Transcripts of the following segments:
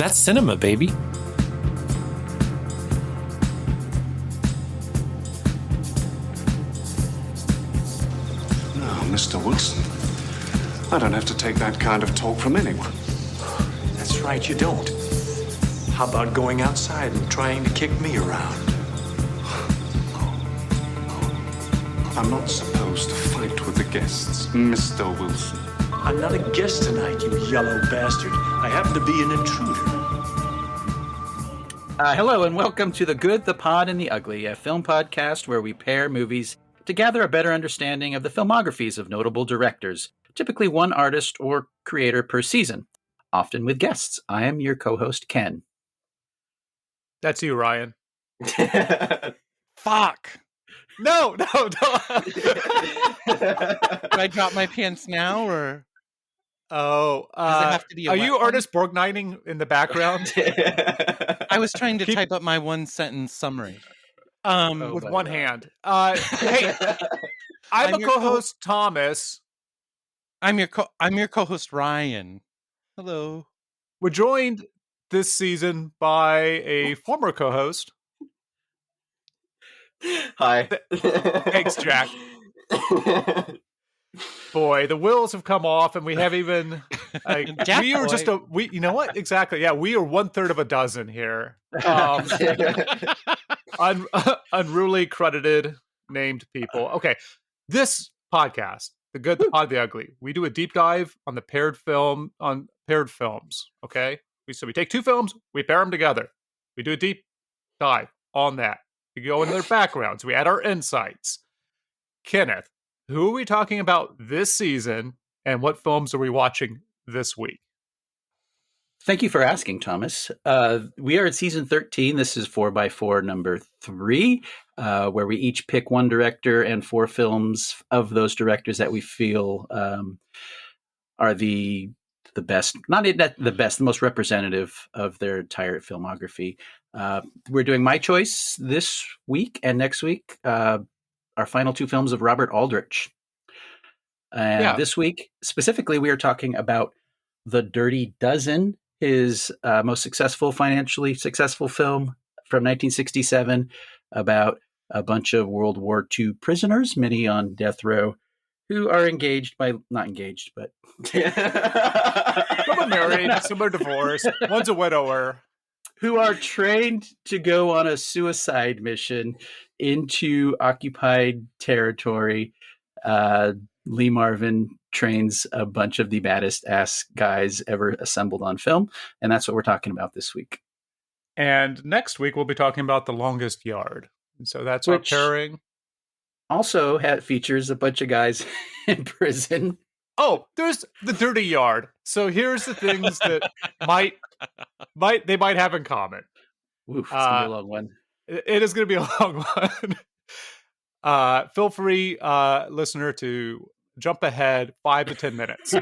That's cinema, baby. No, Mr. Wilson. I don't have to take that kind of talk from anyone. That's right, you don't. How about going outside and trying to kick me around? I'm not supposed to fight with the guests, Mr. Wilson. I'm not a guest tonight, you yellow bastard. I happen to be an intruder. Hello and welcome to The Good, the Pod, and the Ugly, a film podcast where we pair movies to gather a better understanding of the filmographies of notable directors, typically one artist or creator per season, often with guests. I am your co-host, Ken. That's you, Ryan. Fuck. No. Do I drop my pants now, or? Oh, Does it have to be a are wet you one? Ernest Borgnining in the background? I was trying to type up my one-sentence summary. With one hand. Hey, I'm a your co-host, Thomas. I'm your co-host Ryan. Hello. We're joined this season by a former co-host. Hi. Thanks, Jack. Boy, the wheels have come off, and we have even. Jack we are boy. just a. We, you know what? Exactly. Yeah, we are 1/3 of a dozen here. Unruly, credited, named people. Okay, this podcast, The Good, the Pod, the Ugly. We do a deep dive on the paired films. Okay, so we take two films, we pair them together. We do a deep dive on that. We go into their backgrounds. We add our insights. Kenneth, who are we talking about this season, and what films are we watching this week? Thank you for asking, Thomas. We are at season 13. This is 4x4 number 3, where we each pick one director and 4 films of those directors that we feel are the best, not the best, the most representative of their entire filmography. We're doing my choice this week, and next week, our final 2 films of Robert Aldrich. And this week, specifically, we are talking about The Dirty Dozen, his most financially successful film from 1967, about a bunch of World War II prisoners, many on death row, who are not engaged, but Some are married, some are divorced, one's a widower. who are trained to go on a suicide mission into occupied territory. Lee Marvin trains a bunch of the baddest ass guys ever assembled on film, and that's what we're talking about this week. And next week, we'll be talking about The Longest Yard. And so that's our pairing. Also features a bunch of guys in prison. Oh, there's The Dirty Yard. So here's the things that might have in common. Oof, it's gonna be a long one. It is going to be a long one. Feel free, listener, to jump ahead 5 to 10 minutes.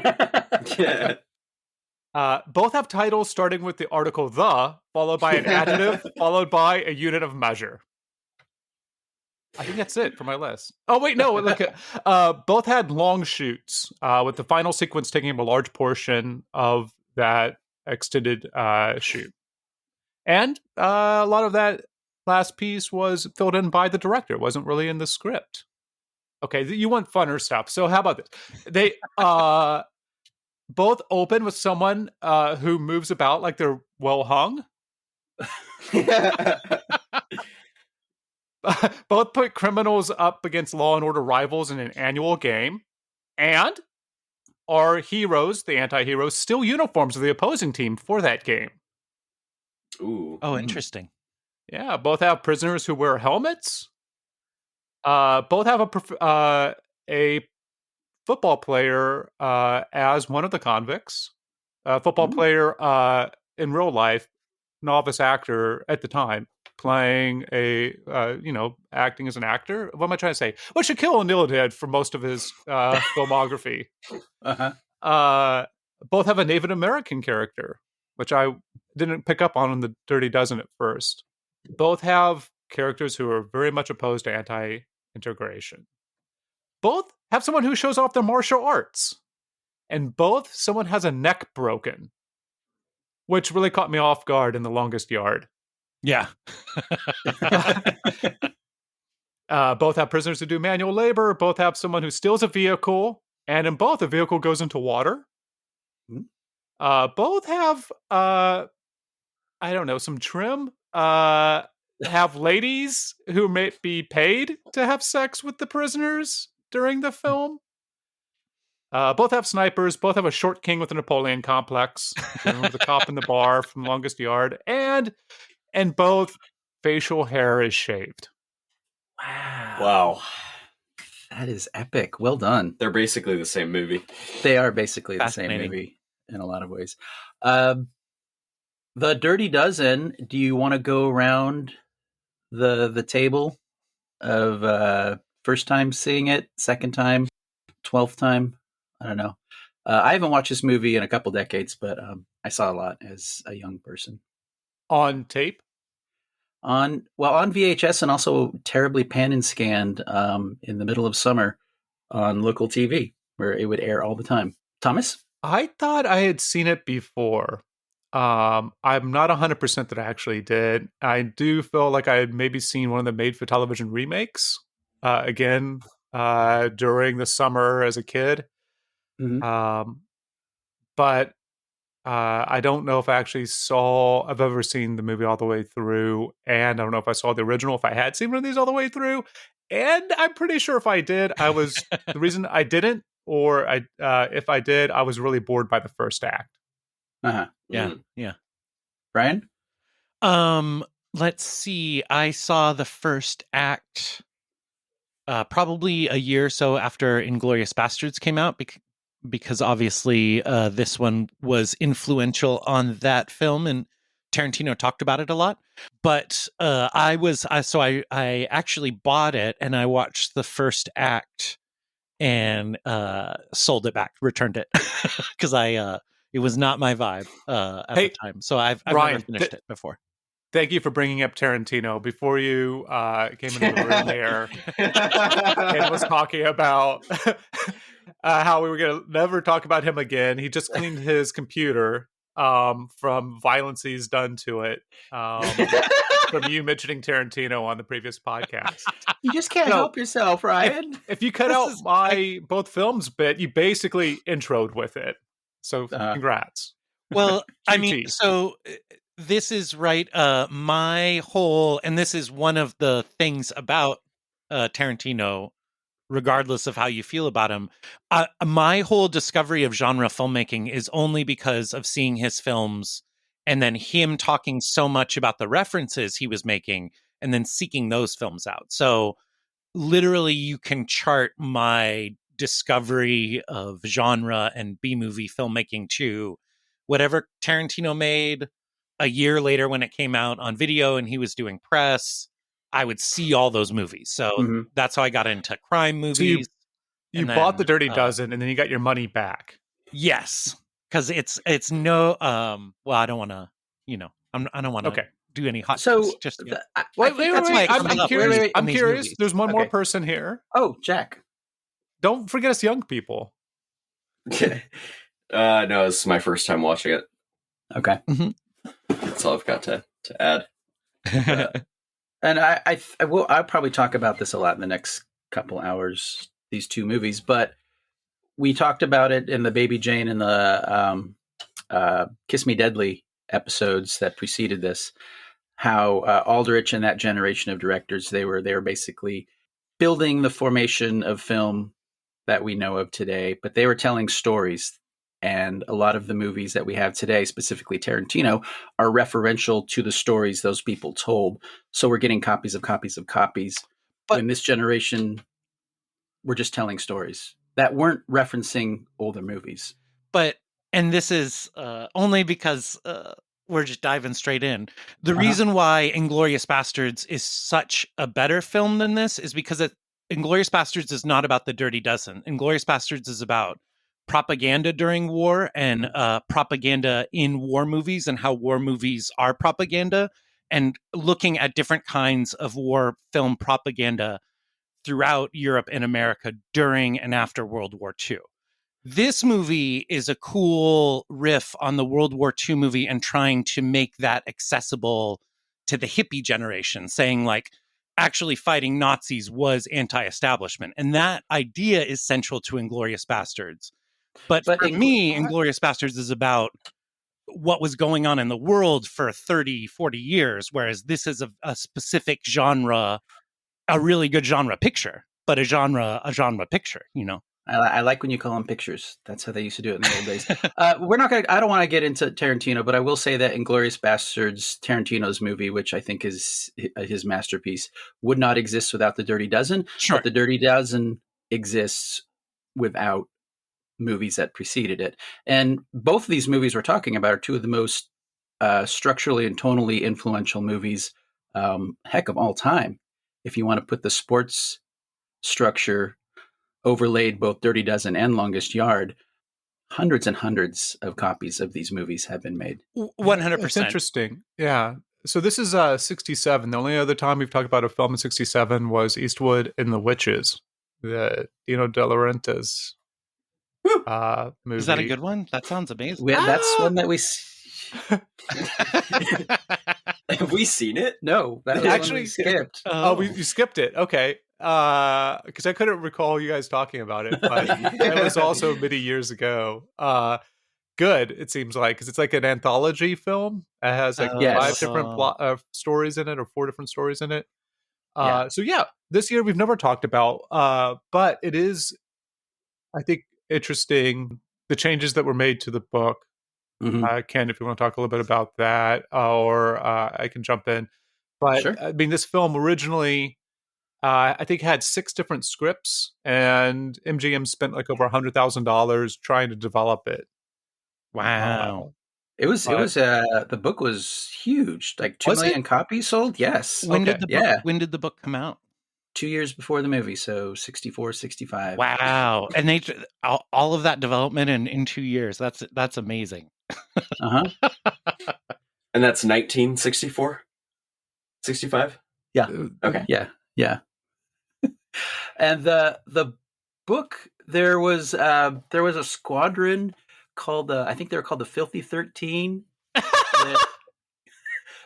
Both have titles starting with the article "the," followed by an adjective, followed by a unit of measure. I think that's it for my list. Oh wait, no, look. Both had long shoots, with the final sequence taking up a large portion of that extended shoot, and a lot of that last piece was filled in by the director. It wasn't really in the script. Okay, you want funner stuff. So how about this? They both open with someone who moves about like they're well hung. Both put criminals up against law and order rivals in an annual game. And our heroes, the anti-heroes, steal uniforms of the opposing team for that game. Ooh. Oh, interesting. Yeah, both have prisoners who wear helmets. Both have a football player as one of the convicts. A football player in real life, novice actor at the time, playing acting as an actor. What am I trying to say? What Shaquille O'Neal did for most of his filmography. Both have a Native American character, which I didn't pick up on in The Dirty Dozen at first. Both have characters who are very much opposed to anti-integration. Both have someone who shows off their martial arts. And both someone has a neck broken. which really caught me off guard in The Longest Yard. Yeah. Both have prisoners who do manual labor. Both have someone who steals a vehicle, and in both, the vehicle goes into water. Both have, I don't know, some trim. Have ladies who may be paid to have sex with the prisoners during the film. Both have snipers. Both have a short king with a Napoleon complex. Remember the cop in the bar from Longest Yard, and both facial hair is shaved. Wow. That is epic. Well done. They're basically the same movie. They are basically the same Fascinating. movie in a lot of ways. The Dirty Dozen, do you want to go around the table of first time seeing it, second time, 12th time? I don't know. I haven't watched this movie in a couple decades, but I saw a lot as a young person. On tape? On VHS, and also terribly pan and scanned in the middle of summer on local TV, where it would air all the time. Thomas? I thought I had seen it before. I'm not 100% that I actually did. I do feel like I had maybe seen one of the made-for-television remakes again during the summer as a kid. Mm-hmm. But I don't know if I've ever seen the movie all the way through, and I don't know if I saw the original, if I had seen one of these all the way through, and I'm pretty sure if I did, the reason I didn't, or if I did, I was really bored by the first act. Uh-huh. Yeah. Yeah. Brian? Let's see. I saw the first act probably a year or so after Inglourious Bastards came out, because obviously this one was influential on that film, and Tarantino talked about it a lot. But I actually bought it, and I watched the first act and sold it back, returned it, because it was not my vibe at the time. So I've Ryan, never finished it before. Thank you for bringing up Tarantino. Before you came into the room there and was talking about how we were going to never talk about him again. He just cleaned his computer from violence he's done to it from you mentioning Tarantino on the previous podcast. You just can't help yourself, Ryan. If you cut out my both films bit, you basically introed with it. So congrats. Well, I mean, so this is right. My whole, and this is one of the things about Tarantino, regardless of how you feel about him, my whole discovery of genre filmmaking is only because of seeing his films and then him talking so much about the references he was making and then seeking those films out. So literally you can chart my discovery of genre and B-movie filmmaking to whatever Tarantino made a year later when it came out on video and he was doing press. I would see all those movies. So that's how I got into crime movies. So you bought The Dirty Dozen and then you got your money back. Yes. Because it's no, well, I don't want to, I don't want to do any hot takes just yet. I'm curious. There's one more person here. Oh, Jack. Don't forget us young people. No, this is my first time watching it. Okay. That's all I've got to add. And I'll probably talk about this a lot in the next couple hours, these two movies, but we talked about it in the Baby Jane and the Kiss Me Deadly episodes that preceded this, how Aldrich and that generation of directors, they were basically building the formation of film that we know of today, but they were telling stories. And a lot of the movies that we have today, specifically Tarantino, are referential to the stories those people told. So we're getting copies of copies of copies. But in this generation, we're just telling stories that weren't referencing older movies. And this is only because we're just diving straight in. The reason why Inglourious Bastards is such a better film than this is because Inglourious Bastards is not about the Dirty Dozen. Inglourious Bastards is about propaganda during war and propaganda in war movies and how war movies are propaganda and looking at different kinds of war film propaganda throughout Europe and America during and after World War II. This movie is a cool riff on the World War II movie and trying to make that accessible to the hippie generation, saying like actually fighting Nazis was anti-establishment. And that idea is central to Inglourious Bastards. But for me, Inglourious Bastards is about what was going on in the world for 30, 40 years, whereas this is a specific genre, a really good genre picture, but a genre picture, you know? I like when you call them pictures. That's how they used to do it in the old days. We're not going to, I don't want to get into Tarantino, but I will say that Inglourious Bastards, Tarantino's movie, which I think is his masterpiece, would not exist without The Dirty Dozen. Sure. But The Dirty Dozen exists without movies that preceded it. And both of these movies we're talking about are two of the most structurally and tonally influential movies, heck, of all time. If you want to put the sports structure overlaid both Dirty Dozen and Longest Yard, hundreds and hundreds of copies of these movies have been made. 100%. It's interesting. Yeah. So this is 67. The only other time we've talked about a film in 67 was Eastwood and the Witches, the Dino De Laurentiis movie. Is that a good one? That sounds amazing. That's one that we... Have we seen it? No, that was Actually one we skipped. You skipped it. Okay. Because I couldn't recall you guys talking about it, but it was also many years ago. Good, it seems like, because it's like an anthology film. It has like Yes. 5 different stories in it, or 4 different stories in it. Yeah. So yeah, this year we've never talked about, but it is, I think, interesting the changes that were made to the book. Mhm. Ken, if you want to talk a little bit about that, or I can jump in. But Sure. I mean, this film originally, I think, had 6 different scripts, and MGM spent like over $100,000 trying to develop it. Wow. It was the book was huge, like 2 Was million copies sold. Yes. When Okay. did the book come out? 2 years before the movie, so 64, 65. Wow. And they all of that development in 2 years. That's amazing. Uh-huh. And that's 1964? 65? Yeah. Okay. Yeah. And the book, there was a squadron called I think they were called the Filthy 13.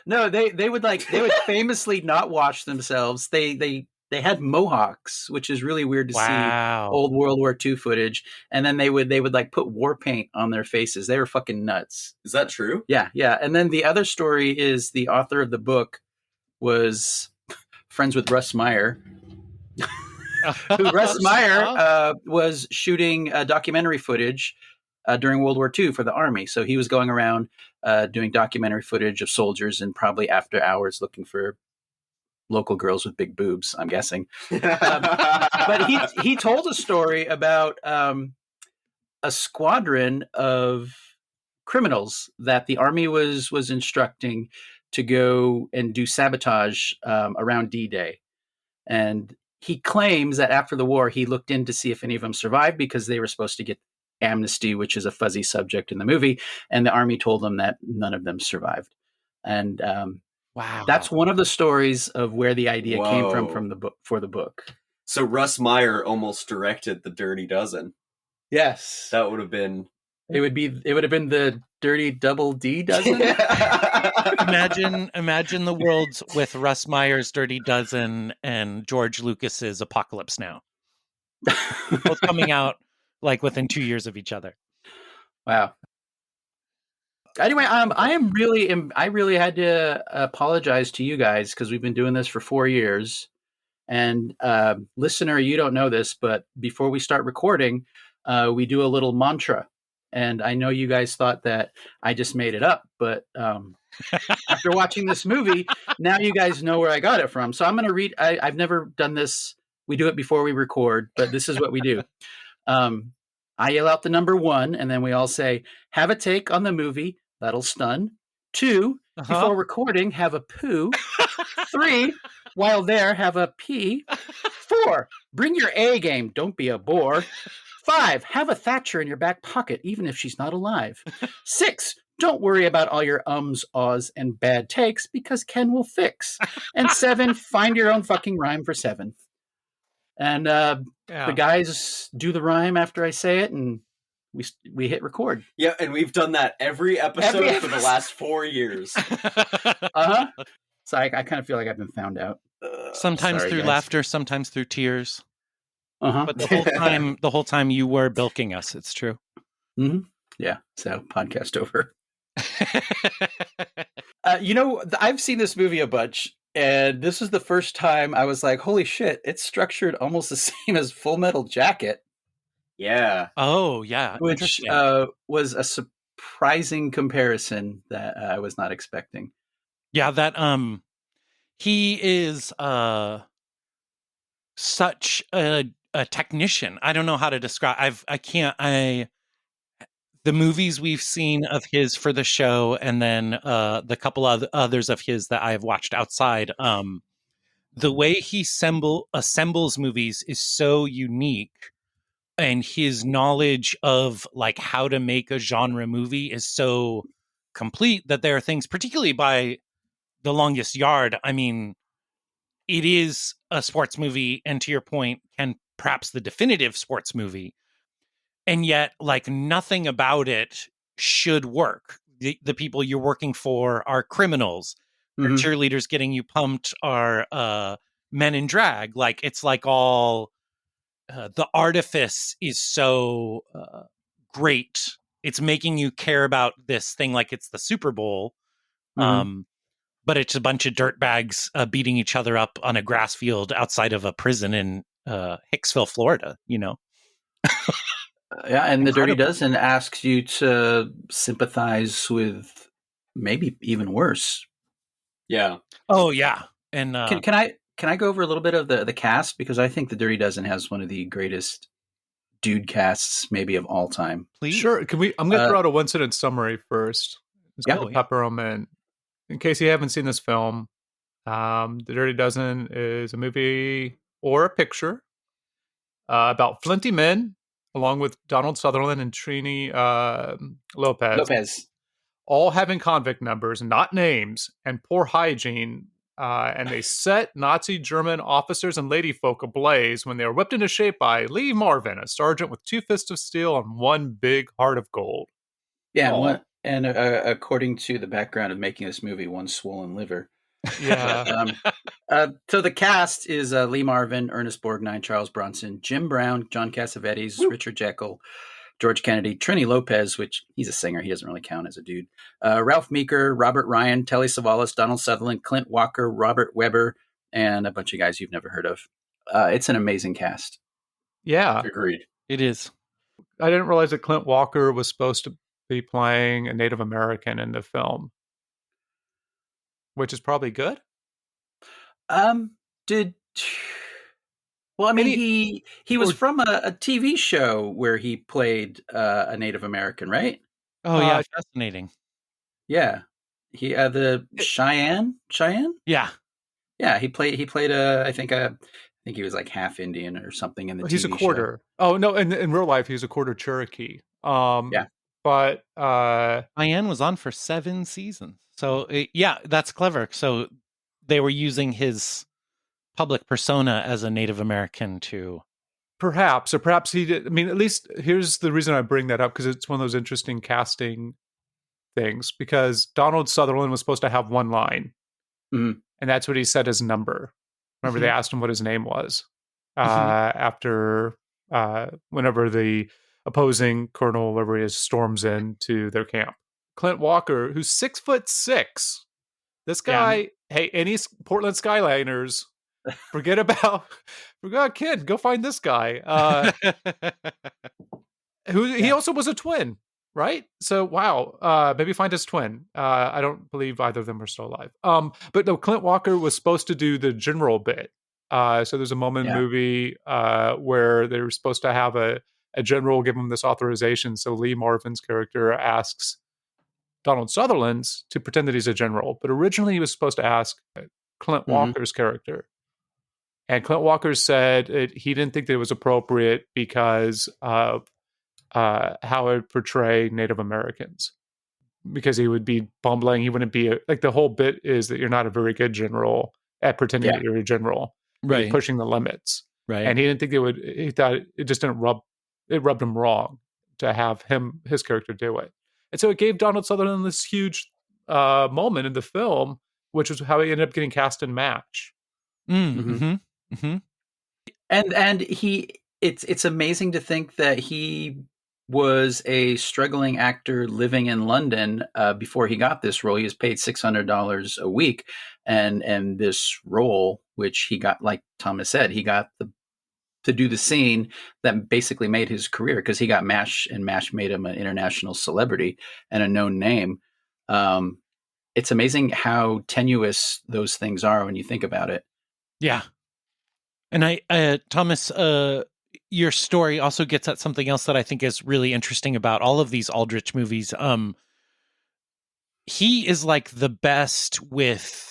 No, they would famously not wash themselves. They had mohawks, which is really weird to see old World War II footage. And then they would like put war paint on their faces. They were fucking nuts. Is that true? Yeah. And then the other story is the author of the book was friends with Russ Meyer. Who Russ Meyer was shooting documentary footage during World War II for the Army. So he was going around doing documentary footage of soldiers and probably after hours looking for local girls with big boobs, I'm guessing. But he told a story about a squadron of criminals that the Army was instructing to go and do sabotage around D-Day. And he claims that after the war, he looked in to see if any of them survived because they were supposed to get amnesty, which is a fuzzy subject in the movie. And the Army told them that none of them survived. And wow, that's one of the stories of where the idea came from the book, for the book. So Russ Meyer almost directed The Dirty Dozen. Yes. That would have been... It would have been the Dirty Double D Dozen. Imagine the worlds with Russ Meyer's Dirty Dozen and George Lucas's Apocalypse Now. Both coming out like within 2 years of each other. Wow. Anyway, I really had to apologize to you guys because we've been doing this for 4 years. And listener, you don't know this, but before we start recording, we do a little mantra. And I know you guys thought that I just made it up, but after watching this movie, now you guys know where I got it from. So I'm going to read. I've never done this. We do it before we record, but this is what we do. I yell out the number 1, and then we all say, have a take on the movie. That'll stun. 2, before recording, have a poo. 3, while there, have a pee. 4, bring your A game. Don't be a bore. 5, have a Thatcher in your back pocket, even if she's not alive. 6, don't worry about all your ums, ahs, and bad takes, because Ken will fix. And 7, find your own fucking rhyme for 7. And the guys do the rhyme after I say it, and we hit record. Yeah, and we've done that every episode for the last 4 years. Uh-huh. So I kind of feel like I've been found out. Sometimes Sorry, through guys. laughter, sometimes through tears. Uh-huh. But the whole time you were bilking us. It's true. Mm-hmm. Yeah. So podcast over. I've seen this movie a bunch, and this is the first time I was like, holy shit, it's structured almost the same as Full Metal Jacket. Yeah. Oh, yeah. Which was a surprising comparison that I was not expecting. Yeah, that he is such a technician. I don't know how to describe. The movies we've seen of his for the show, and then the couple of others of his that I have watched outside. The way he assembles movies is so unique, and his knowledge of like how to make a genre movie is so complete that there are things, particularly by The Longest Yard. I mean, it is a sports movie, and to your point, can perhaps the definitive sports movie. And yet, like, nothing about it should work. The people you're working for are criminals. Mm-hmm. Cheerleaders getting you pumped are men in drag. Like, it's like all the artifice is so great. It's making you care about this thing like it's the Super Bowl. Mm-hmm. But it's a bunch of dirtbags beating each other up on a grass field outside of a prison in Hicksville, Florida, you know? Yeah, and the Dirty Dozen asks you to sympathize with maybe even worse. Yeah. Oh, yeah. And can I go over a little bit of the cast, because I think the Dirty Dozen has one of the greatest dude casts maybe of all time. Please. Sure. Can we? I'm going to throw out a one sentence summary first. Pepper them in. In case you haven't seen this film, The Dirty Dozen is a movie or a picture about flinty men, along with Donald Sutherland and Trini Lopez, all having convict numbers, not names, and poor hygiene. And they set Nazi German officers and ladyfolk ablaze when they were whipped into shape by Lee Marvin, a sergeant with 2 fists of steel and 1 big heart of gold. Yeah, and according to the background of making this movie, 1 swollen liver. Yeah. So the cast is Lee Marvin, Ernest Borgnine, Charles Bronson, Jim Brown, John Cassavetes, Richard Jekyll, George Kennedy, Trini Lopez, which he's a singer, he doesn't really count as a dude, Ralph Meeker, Robert Ryan, Telly Savalas, Donald Sutherland, Clint Walker, Robert Weber, and a bunch of guys you've never heard of. It's an amazing cast. Yeah. Agreed. It is. I didn't realize that Clint Walker was supposed to be playing a Native American in the film, which is probably good. Well, I mean, he was from a TV show where he played a Native American, right? Oh, yeah, fascinating. Yeah, he the Cheyenne. Yeah, he played I think he was like half Indian or something in the. He's TV a quarter. Show. Oh no, in real life he's a quarter Cherokee. Yeah, but Cheyenne was on for 7 seasons. So yeah, that's clever. So they were using his public persona as a Native American to perhaps he did. I mean, at least here's the reason I bring that up, because it's one of those interesting casting things, because Donald Sutherland was supposed to have 1 line, and that's what he said his number. Remember, they asked him what his name was after whenever the opposing colonel, whatever he is, storms into their camp. Clint Walker, who's 6'6", this guy. Hey, any Portland Skyliners, forget kid, go find this guy. He also was a twin, right? So wow, maybe find his twin. I don't believe either of them are still alive. But no, Clint Walker was supposed to do the general bit. So there's a moment in the movie where they were supposed to have a general give him this authorization. So Lee Marvin's character asks Donald Sutherland's to pretend that he's a general, but originally he was supposed to ask Clint Walker's character. And Clint Walker said he didn't think that it was appropriate because of how it would portray Native Americans, because he would be bumbling. He wouldn't be like, the whole bit is that you're not a very good general at pretending that you're a general, right? Pushing the limits, right? And he didn't think he thought it just didn't rubbed him wrong. to have his character do it. And so it gave Donald Sutherland this huge moment in the film, which is how he ended up getting cast in MASH. And it's amazing to think that he was a struggling actor living in London before he got this role. He was paid $600 a week, and this role, which he got, like Thomas said, he got to do the scene that basically made his career, because he got MASH, and MASH made him an international celebrity and a known name. It's amazing how tenuous those things are when you think about it. Yeah. And Thomas, your story also gets at something else that I think is really interesting about all of these Aldrich movies. He is like the best with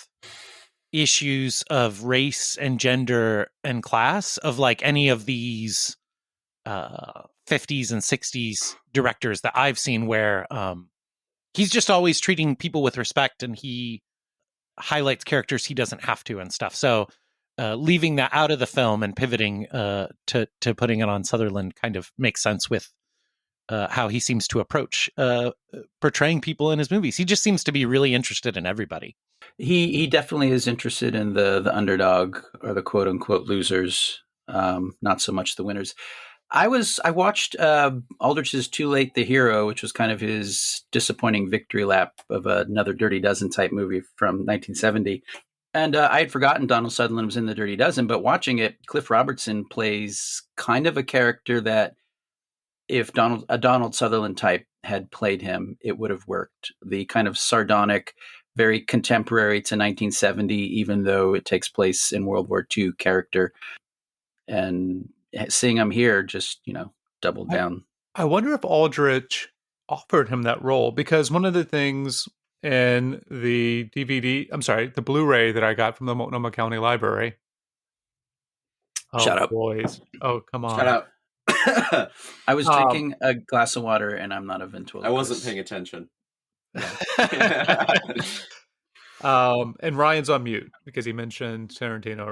issues of race and gender and class of like any of these 50s and 60s directors that I've seen, where he's just always treating people with respect, and he highlights characters he doesn't have to and stuff. So leaving that out of the film and pivoting to putting it on Sutherland kind of makes sense with how he seems to approach portraying people in his movies. He just seems to be really interested in everybody. He definitely is interested in the underdog, or the quote unquote losers, not so much the winners. I watched Aldrich's Too Late the Hero, which was kind of his disappointing victory lap of another Dirty Dozen type movie from 1970. And I had forgotten Donald Sutherland was in the Dirty Dozen, but watching it, Cliff Robertson plays kind of a character that if a Donald Sutherland type had played him, it would have worked. The kind of sardonic, very contemporary to 1970, even though it takes place in World War II character. And seeing him here just, doubled down. I wonder if Aldrich offered him that role, because one of the things in the the Blu-ray that I got from the Multnomah County Library. Shut up. Boys. Oh, come on. Shut up. I was drinking a glass of water, and I'm not a ventriloquist. I wasn't paying attention. And Ryan's on mute because he mentioned Tarantino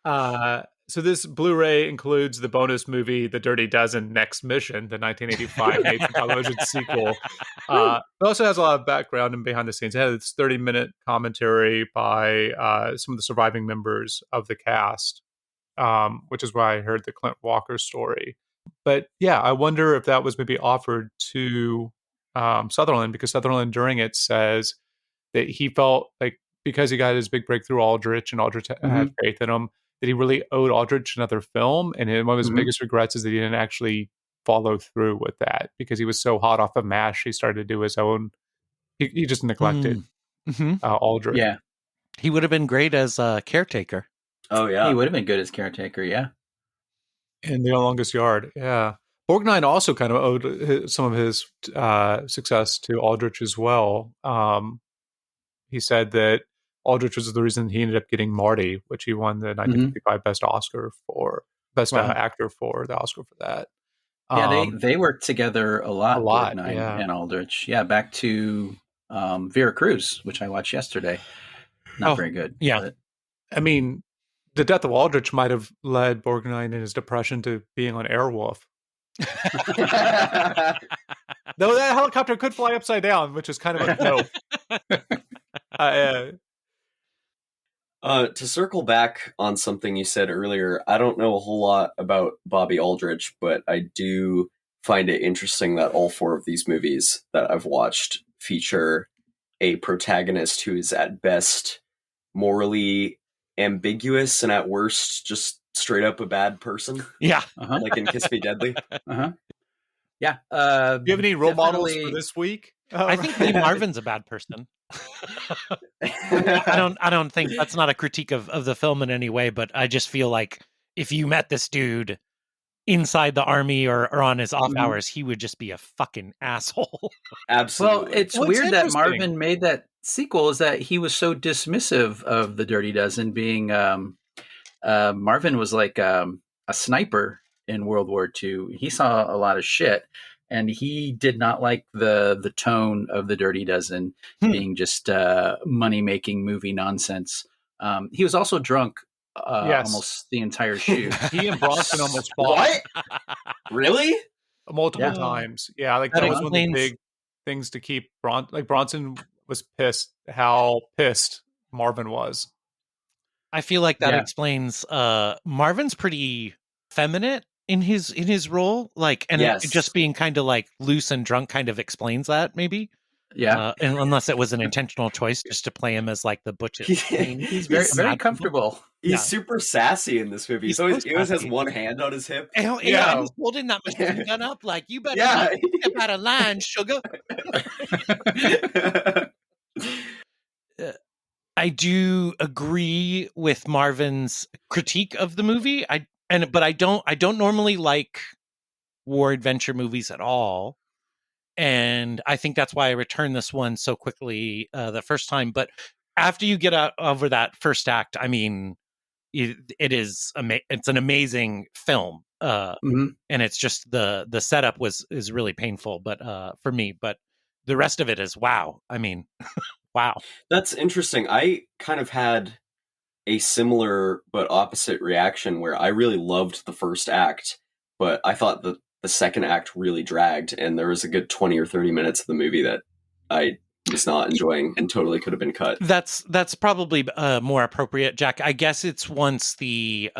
earlier. So this Blu-ray includes the bonus movie, The Dirty Dozen: Next Mission, the 1985 made television sequel. It also has a lot of background and behind the scenes. It has its 30-minute commentary by some of the surviving members of the cast, which is why I heard the Clint Walker story. But yeah, I wonder if that was maybe offered to Sutherland, because Sutherland during it says that he felt like, because he got his big breakthrough Aldrich, and Aldrich had faith in him, that he really owed Aldrich another film. And one of his biggest regrets is that he didn't actually follow through with that, because he was so hot off of MASH, he started to do his own. He just neglected Aldrich. Yeah. He would have been great as a caretaker. Oh, yeah. He would have been good as caretaker, yeah. In The Longest Yard, yeah. Borgnine also kind of owed some of his success to Aldrich as well. He said that Aldrich was the reason he ended up getting Marty, which he won the 1955 Best Actor for the Oscar for that. Yeah, they worked together a lot, Borgnine yeah. and Aldrich. Yeah, back to Vera Cruz, which I watched yesterday. Not very good. Yeah. But. I mean, the death of Aldrich might have led Borgnine in his depression to being on Airwolf. Though that helicopter could fly upside down, which is kind of a dope. To circle back on something you said earlier, I don't know a whole lot about Bobby Aldrich, but I do find it interesting that all four of these movies that I've watched feature a protagonist who is at best morally ambiguous and at worst just straight up a bad person. Yeah. Like in Kiss Me Deadly. Yeah. Do you have any role models for this week? I think Lee Marvin's a bad person. I don't think that's not a critique of the film in any way, but I just feel like if you met this dude inside the army or on his off hours, he would just be a fucking asshole. Absolutely. Well, it's weird that Marvin made that sequel, is that he was so dismissive of the Dirty Dozen, being Marvin was like a sniper in World War II. He saw a lot of shit, and he did not like the tone of the Dirty Dozen being just money-making movie nonsense. He was also drunk Yes. almost the entire shoot. He and Bronson almost fought. What? Really? Multiple Yeah. times. Yeah, like That that was one of the explains- big things to keep Bronson was pissed how pissed Marvin was. I feel like that Yeah. explains Marvin's pretty feminine in his role, like, and Yes. just being kind of like loose and drunk kind of explains that, maybe. Yeah. And unless it was an intentional choice just to play him as like the butchest. He's very imaginable. comfortable. He's Yeah. super sassy in this movie. He's He always has sassy. one hand on his hip. And Yeah. he's holding that machine gun up like, you better Yeah. not step out of line, sugar. I do agree with Marvin's critique of the movie. But I don't normally like war adventure movies at all. And I think that's why I returned this one so quickly the first time. But after you get out over that first act, I mean, it's an amazing film. Mhm. And it's just the setup is really painful, but for me, but the rest of it is wow. I mean, wow. That's interesting. I kind of had a similar but opposite reaction where I really loved the first act, but I thought the second act really dragged, and there was a good 20 or 30 minutes of the movie that I was not enjoying and totally could have been cut. That's probably more appropriate, Jack. I guess it's once the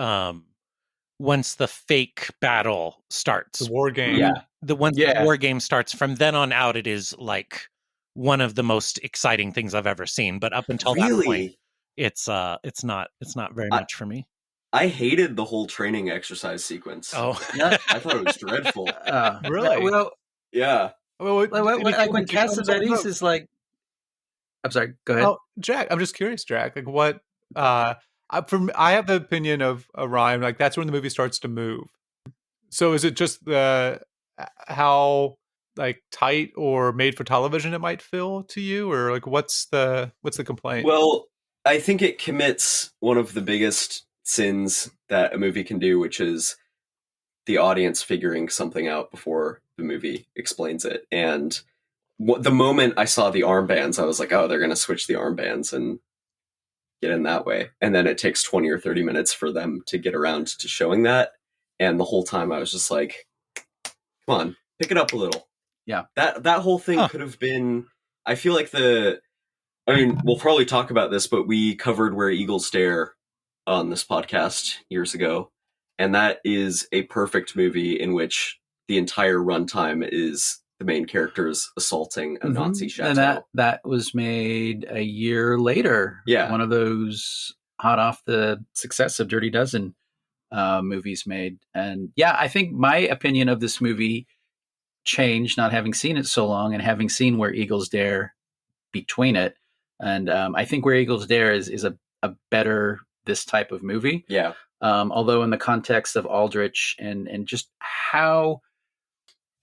fake battle starts. The war game. Yeah. The war game starts, from then on out, it is like one of the most exciting things I've ever seen. But up until that point, it's not very much for me. I hated the whole training exercise sequence. Oh, Yeah. I thought it was dreadful. Really? Well, Yeah. when Cassavetes is like, I'm sorry. Go ahead. Oh, Jack, I'm just curious, Jack. Like, what? I have the opinion of Ryan. Like, that's when the movie starts to move. So, is it just how like tight or made for television it might feel to you, or like what's the complaint? Well, I think it commits one of the biggest sins that a movie can do, which is the audience figuring something out before the movie explains it. And the moment I saw the armbands, I was like, oh, they're going to switch the armbands and get in that way. And then it takes 20 or 30 minutes for them to get around to showing that. And the whole time I was just like, come on, pick it up a little. Yeah. That whole thing could have been, I feel like we'll probably talk about this, but we covered Where Eagles Dare on this podcast years ago. And that is a perfect movie in which the entire runtime is the main characters assaulting a Nazi chateau. And that was made a year later. Yeah. One of those hot off the success of Dirty Dozen movies made. And yeah, I think my opinion of this movie changed, not having seen it so long and having seen Where Eagles Dare between it. And I think Where Eagles Dare is a better this type of movie. Yeah. Although in the context of Aldrich and just how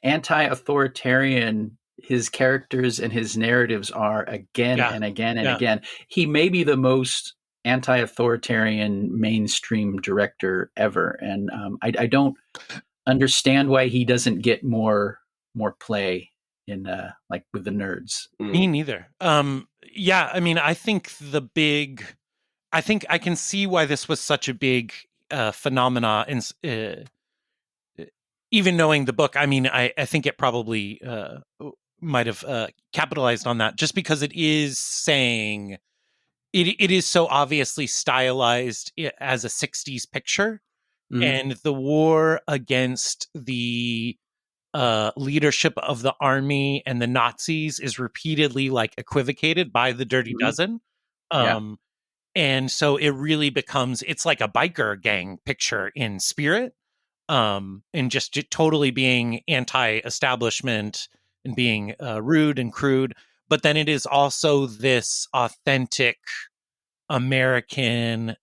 anti-authoritarian his characters and his narratives are again and again and again, he may be the most anti-authoritarian mainstream director ever. And I don't understand why he doesn't get more play in like with the nerds. Me neither. Yeah, I mean, I think I can see why this was such a big phenomena. Even knowing the book, I mean, I think it probably might have capitalized on that, just because it is saying it is so obviously stylized as a 60s picture, and the war against the leadership of the army and the Nazis is repeatedly like equivocated by the Dirty Dozen. And so it really becomes, it's like a biker gang picture in spirit, and just totally being anti-establishment and being rude and crude. But then it is also this authentic American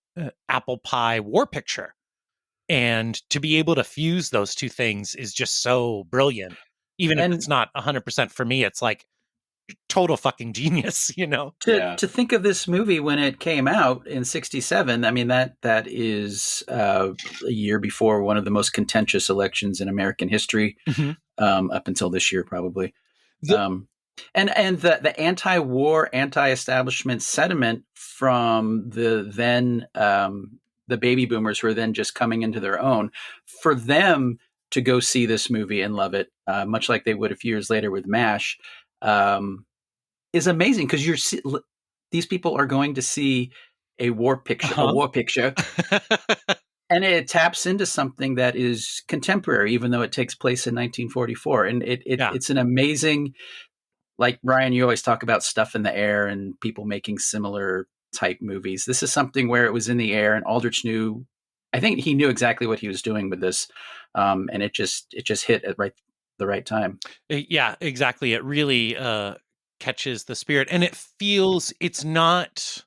apple pie war picture. And to be able to fuse those two things is just so brilliant. Even if it's not 100% for me, it's like total fucking genius, you know? To think of this movie when it came out in 1967, I mean, that is a year before one of the most contentious elections in American history, up until this year, probably. And the anti-war, anti-establishment sentiment from the then the baby boomers who are then just coming into their own, for them to go see this movie and love it, much like they would a few years later with MASH, is amazing, because these people are going to see a war picture, and it taps into something that is contemporary, even though it takes place in 1944, and it's an amazing. Like Brian, you always talk about stuff in the air and people making similar type movies. This is something where it was in the air, and Aldrich knew. I think he knew exactly what he was doing with this, and it just hit at the right time. Yeah, exactly. It really catches the spirit, and it's not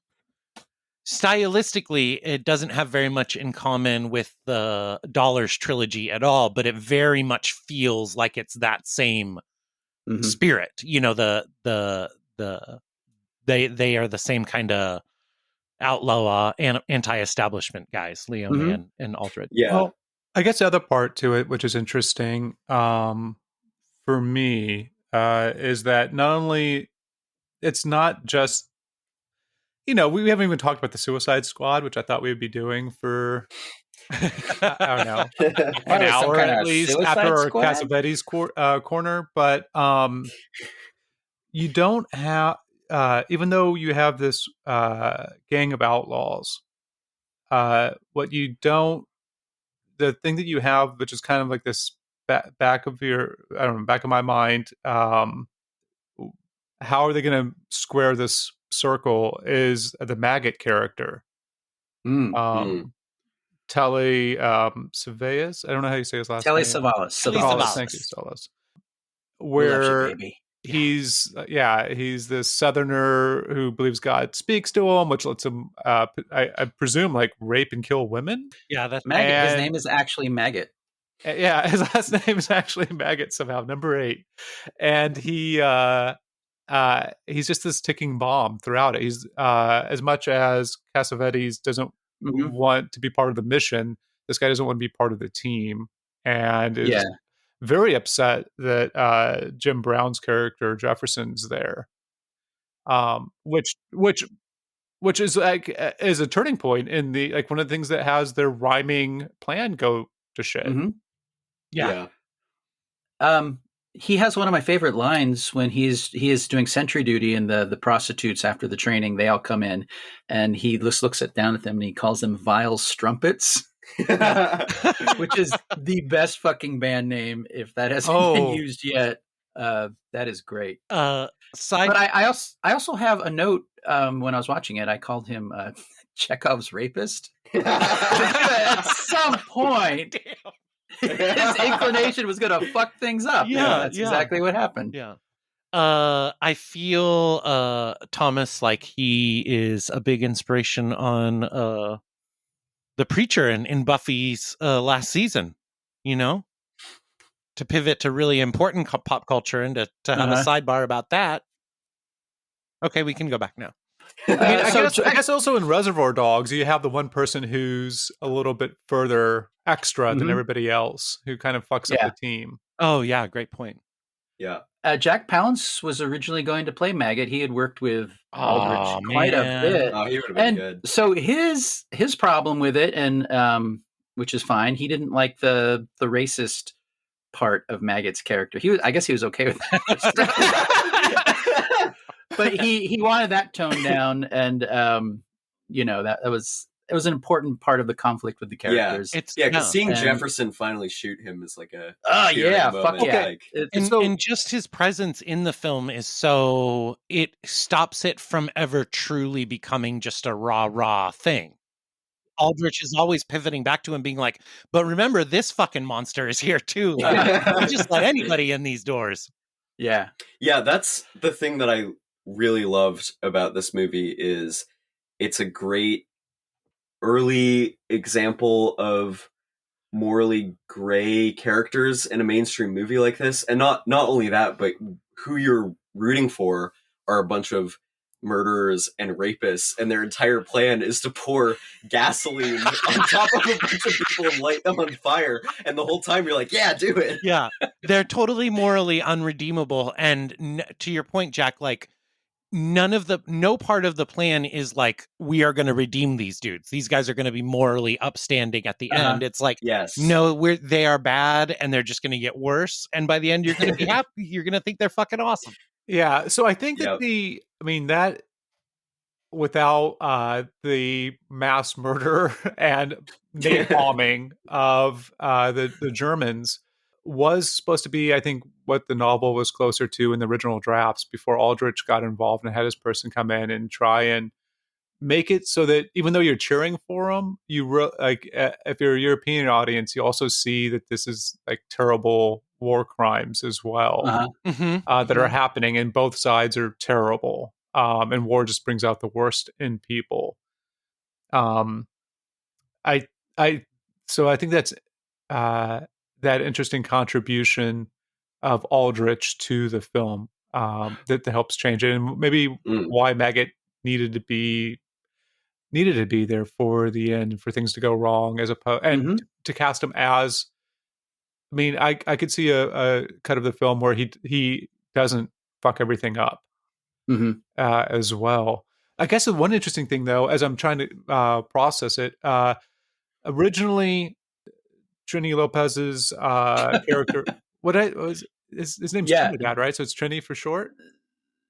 stylistically. It doesn't have very much in common with the Dollars trilogy at all, but it very much feels like it's that same spirit. You know, they are the same kind of outlaw and anti-establishment guys, Leone and Aldrich. Yeah. Well, I guess the other part to it, which is interesting for me, is that not only it's not just, we haven't even talked about the Suicide Squad, which I thought we would be doing for I don't know, an hour at least after Cassavetes' corner. But you don't have, even though you have this gang of outlaws, the thing that you have, which is kind of like this back of my mind, how are they going to square this circle, is the maggot character. Telly Savalas. I don't know how you say his last Telly name. Savalas. Thank you, Savalas. Where he's this Southerner who believes God speaks to him, which lets him, I presume, like rape and kill women. Yeah, that's Maggot. His name is actually Maggot. Yeah, his last name is actually Maggot somehow, number 8, and he's just this ticking bomb throughout it. He's as much as Cassavetes doesn't want to be part of the mission, this guy doesn't want to be part of the team, and is very upset that Jim Brown's character Jefferson's there, which is like is a turning point in the, like, one of the things that has their rhyming plan go to shit. He has one of my favorite lines when he is doing sentry duty, and the prostitutes, after the training, they all come in, and he just looks down at them and he calls them vile strumpets, which is the best fucking band name, if that hasn't been used yet. That is great. But I also have a note. When I was watching it, I called him Chekhov's rapist. At some point, his inclination was going to fuck things up. That's exactly what happened. I feel Thomas, like, he is a big inspiration on the preacher in Buffy's last season, to pivot to really important pop culture and to have a sidebar about that. Okay, we can go back now. I guess also in Reservoir Dogs, you have the one person who's a little bit further extra than everybody else, who kind of fucks up the team. Oh, yeah, great point. Yeah. Jack Palance was originally going to play Maggot. He had worked with Aldrich quite a bit. Oh, he would have been good. So his problem with it, and which is fine, he didn't like the racist part of Maggot's character. I guess he was okay with that. But he wanted that toned down, and that was an important part of the conflict with the characters. Because seeing Jefferson finally shoot him is like a fuck yeah. And just his presence in the film is so, it stops it from ever truly becoming just a rah thing. Aldrich is always pivoting back to him, being like, but remember, this fucking monster is here too. Like, we just let anybody in these doors. Yeah, that's the thing that I really loved about this movie, is it's a great early example of morally gray characters in a mainstream movie like this. And not only that, but who you're rooting for are a bunch of murderers and rapists, and their entire plan is to pour gasoline on top of a bunch of people and light them on fire. And the whole time you're like, yeah, do it. Yeah, they're totally morally unredeemable. And to your point, Jack, like, no part of the plan is like, we are going to redeem these dudes. These guys are going to be morally upstanding at the end. It's like, Yes. no, they are bad and they're just going to get worse. And by the end, you're going to be happy. You're going to think they're fucking awesome. Yeah. So I think Yep. that that without the mass murder and napalming of the Germans was supposed to be, I think, what the novel was closer to in the original drafts before Aldrich got involved and had his person come in and try and make it so that even though you're cheering for him, if you're a European audience, you also see that this is like terrible war crimes as well that are happening, and both sides are terrible. And war just brings out the worst in people. So I think that's that interesting contribution of Aldrich to the film that helps change it, and maybe why Maggot needed to be there for the end, for things to go wrong, as opposed and to cast him as. I mean, I could see a cut of the film where he doesn't fuck everything up as well. I guess the one interesting thing, though, as I'm trying to process it, originally Trini Lopez's character, his name's Trinidad, right? So it's Trini for short.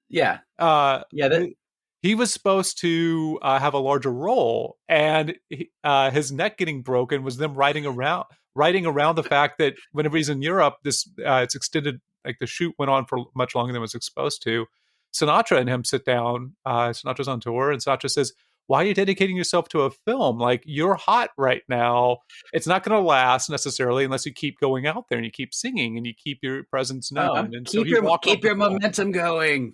Yeah. He was supposed to have a larger role, and his neck getting broken was them writing around the fact that whenever he's in Europe, it's extended, like the shoot went on for much longer than it was supposed to. Sinatra and him sit down. Sinatra's on tour, and Sinatra says, "Why are you dedicating yourself to a film? Like, you're hot right now. It's not going to last necessarily unless you keep going out there and you keep singing and you keep your presence known." And keep your momentum going.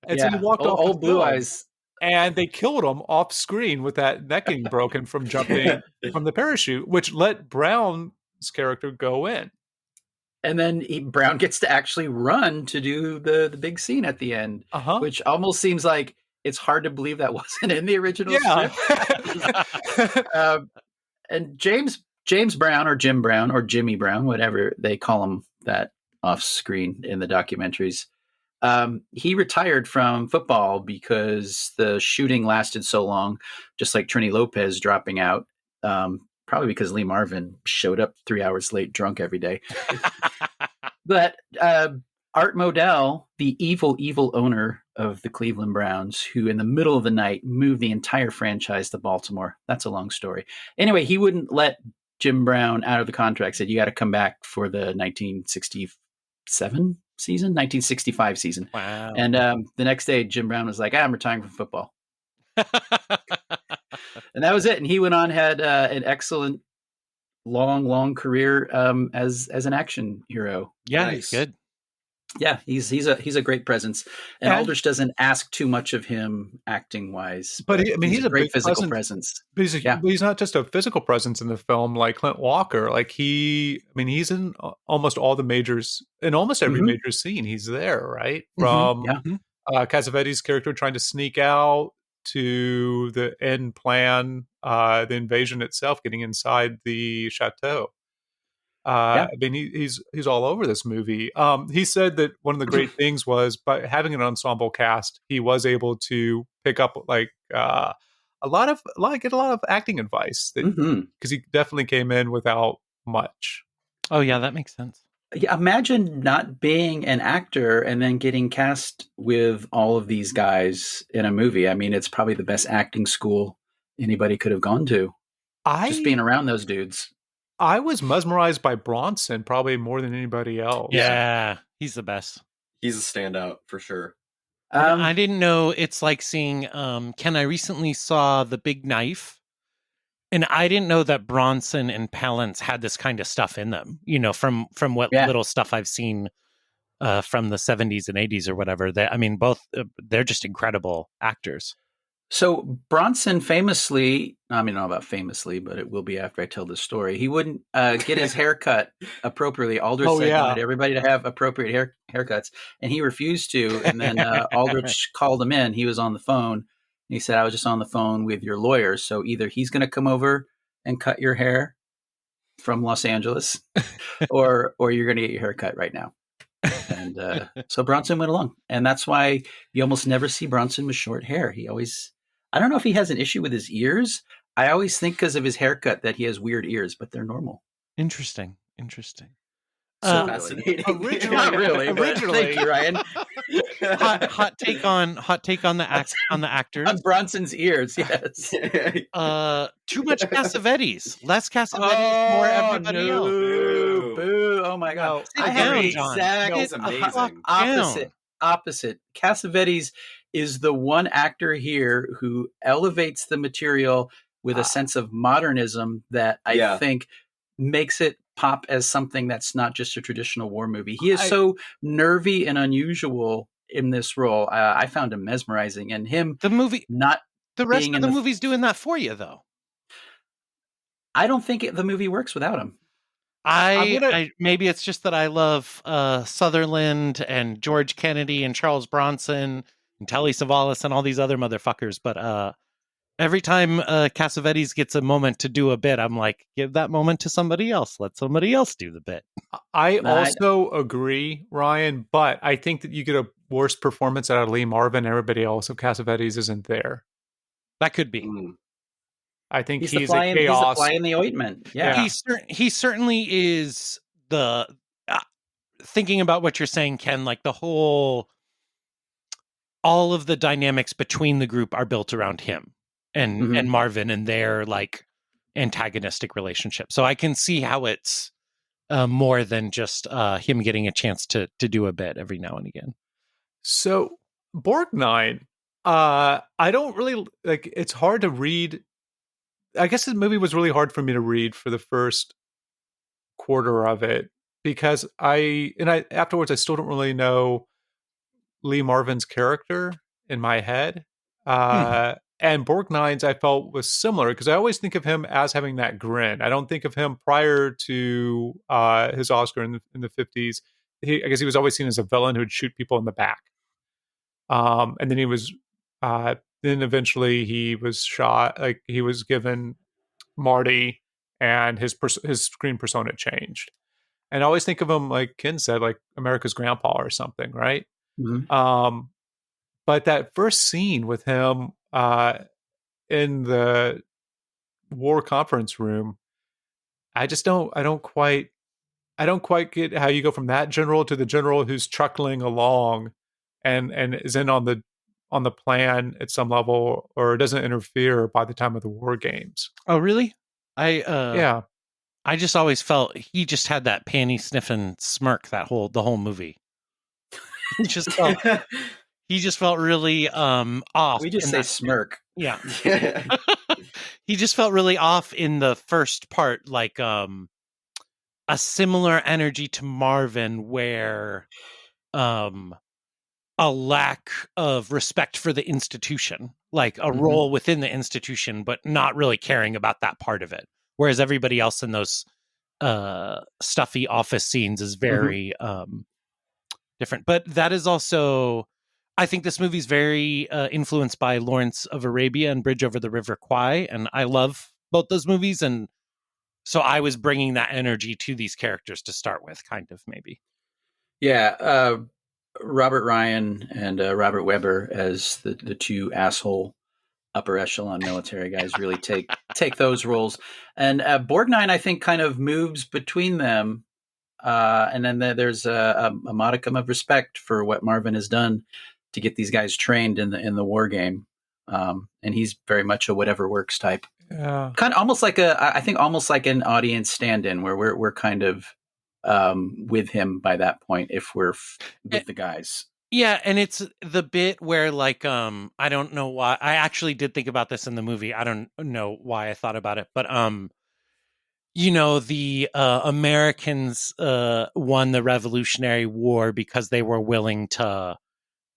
And so he walked off old Blue Eyes. And they killed him off screen with that neck getting broken from jumping from the parachute, which let Brown's character go in. And then Brown gets to actually run to do the big scene at the end, which almost seems like it's hard to believe that wasn't in the original script. And James Brown, or Jim Brown, or Jimmy Brown, whatever they call him that off screen in the documentaries, he retired from football because the shooting lasted so long, just like Trini Lopez dropping out. Probably because Lee Marvin showed up 3 hours late, drunk every day. But Art Modell, the evil owner of the Cleveland Browns, who in the middle of the night moved the entire franchise to Baltimore. That's a long story. Anyway, he wouldn't let Jim Brown out of the contract, said, "You got to come back for the 1967 season, 1965 season." Wow. And the next day, Jim Brown was like, "I'm retiring from football." And that was it. And he went on, had an excellent, long career as an action hero. Yeah, Nice. He's good. Yeah, he's a great presence, and Aldrich doesn't ask too much of him acting wise. But he's a great big physical presence. But he's not just a physical presence in the film like Clint Walker. Like he's in almost all the majors, in almost every major scene. He's there, right? From Cassavetes' character trying to sneak out to the end plan, the invasion itself, getting inside the chateau. I mean, he's all over this movie. He said that one of the great things was, by having an ensemble cast, he was able to pick up like a lot of acting advice, because he definitely came in without much. Oh yeah, that makes sense. Yeah, imagine not being an actor and then getting cast with all of these guys in a movie. I mean, it's probably the best acting school anybody could have gone to. Just being around those dudes. I was mesmerized by Bronson probably more than anybody else. Yeah, he's the best. He's a standout for sure. I didn't know. It's like seeing Ken, I recently saw The Big Knife, and I didn't know that Bronson and Palance had this kind of stuff in them, from what little stuff I've seen from the 70s and 80s or whatever. They're just incredible actors. So Bronson famously, I don't know about famously, but it will be after I tell this story, he wouldn't get his hair cut appropriately. Aldrich said he wanted everybody to have appropriate haircuts, and he refused to. And then Aldrich called him in. He was on the phone. And he said, "I was just on the phone with your lawyer. So either he's going to come over and cut your hair from Los Angeles, or you're going to get your hair cut right now." And so Bronson went along. And that's why you almost never see Bronson with short hair. He always, I don't know if he has an issue with his ears. I always think because of his haircut that he has weird ears, but they're normal. Interesting. So fascinating. Originally, Not really, but thank you, Ryan. hot take on the actors. On Bronson's ears, yes. Too much Cassavetes, less Cassavetes, more everybody else. Boo! Oh my god! No, I have the John. exact It's amazing. opposite. Cassavetes is the one actor here who elevates the material with a sense of modernism that I think makes it pop as something that's not just a traditional war movie. He is so nervy and unusual in this role. I found him mesmerizing, and him the movie not the rest being of the movie's doing that for you, though. I don't think the movie works without him. I maybe it's just that I love Sutherland and George Kennedy and Charles Bronson and Telly Savalas and all these other motherfuckers, but every time Cassavetes gets a moment to do a bit, I'm like, give that moment to somebody else. Let somebody else do the bit. I also agree, Ryan, but I think that you get a worse performance out of Lee Marvin. Everybody else of Cassavetes isn't there. That could be. I think he's a chaos. He's the fly in the ointment. Yeah. He certainly is the thinking about what you're saying, Ken, like all of the dynamics between the group are built around him and Marvin and their like antagonistic relationship. So I can see how it's more than just him getting a chance to do a bit every now and again. So Borgnine, I don't really like. It's hard to read. I guess this movie was really hard for me to read for the first quarter of it because afterwards I still don't really know Lee Marvin's character in my head. And Borgnine's I felt was similar because I always think of him as having that grin. I don't think of him prior to his Oscar in the 50s. I guess he was always seen as a villain who would shoot people in the back. And then he was then eventually he was shot. Like he was given Marty, and his screen persona changed. And I always think of him, like Ken said, like America's grandpa or something, right? But that first scene with him in the war conference room, I don't quite get how you go from that general to the general who's chuckling along and is in on the plan at some level, or doesn't interfere by the time of the war games. Oh, really? I just always felt he just had that panty sniffing smirk the whole movie. he just felt really off. We just say smirk. Yeah. He just felt really off in the first part, like a similar energy to Marvin, where a lack of respect for the institution, like a role within the institution, but not really caring about that part of it. Whereas everybody else in those stuffy office scenes is very different. But that is also, I think this movie's very influenced by Lawrence of Arabia and Bridge Over the River Kwai. And I love both those movies. And so I was bringing that energy to these characters to start with, kind of, maybe. Yeah. Robert Ryan and Robert Webber as the two asshole upper echelon military guys really take those roles. And Borgnine, I think, kind of moves between them. And then there's a modicum of respect for what Marvin has done to get these guys trained in the war game. And he's very much a whatever works type. Yeah. Kind of almost like almost like an audience stand-in where we're kind of with him by that point if we're with the guys. Yeah, and it's the bit where, like, I don't know why. I actually did think about this in the movie. I don't know why I thought about it, but the Americans won the Revolutionary War because they were willing to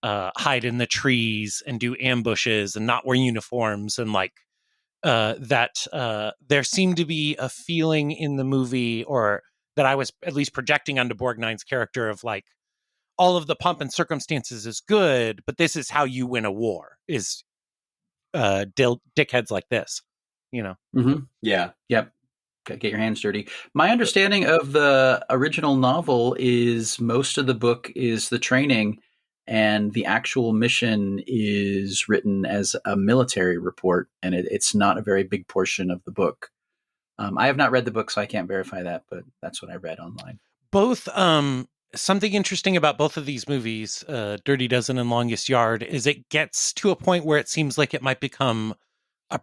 hide in the trees and do ambushes and not wear uniforms, and like that. There seemed to be a feeling in the movie, or that I was at least projecting onto Borgnine's character, of like, all of the pomp and circumstances is good, but this is how you win a war, is dickheads like this, Yeah. Yep. get your hands dirty. My understanding of the original novel is most of the book is the training, and the actual mission is written as a military report, and it's not a very big portion of the book. I have not read the book, so I can't verify that, but that's what I read online. Both, something interesting about both of these movies, Dirty Dozen and Longest Yard, is it gets to a point where it seems like it might become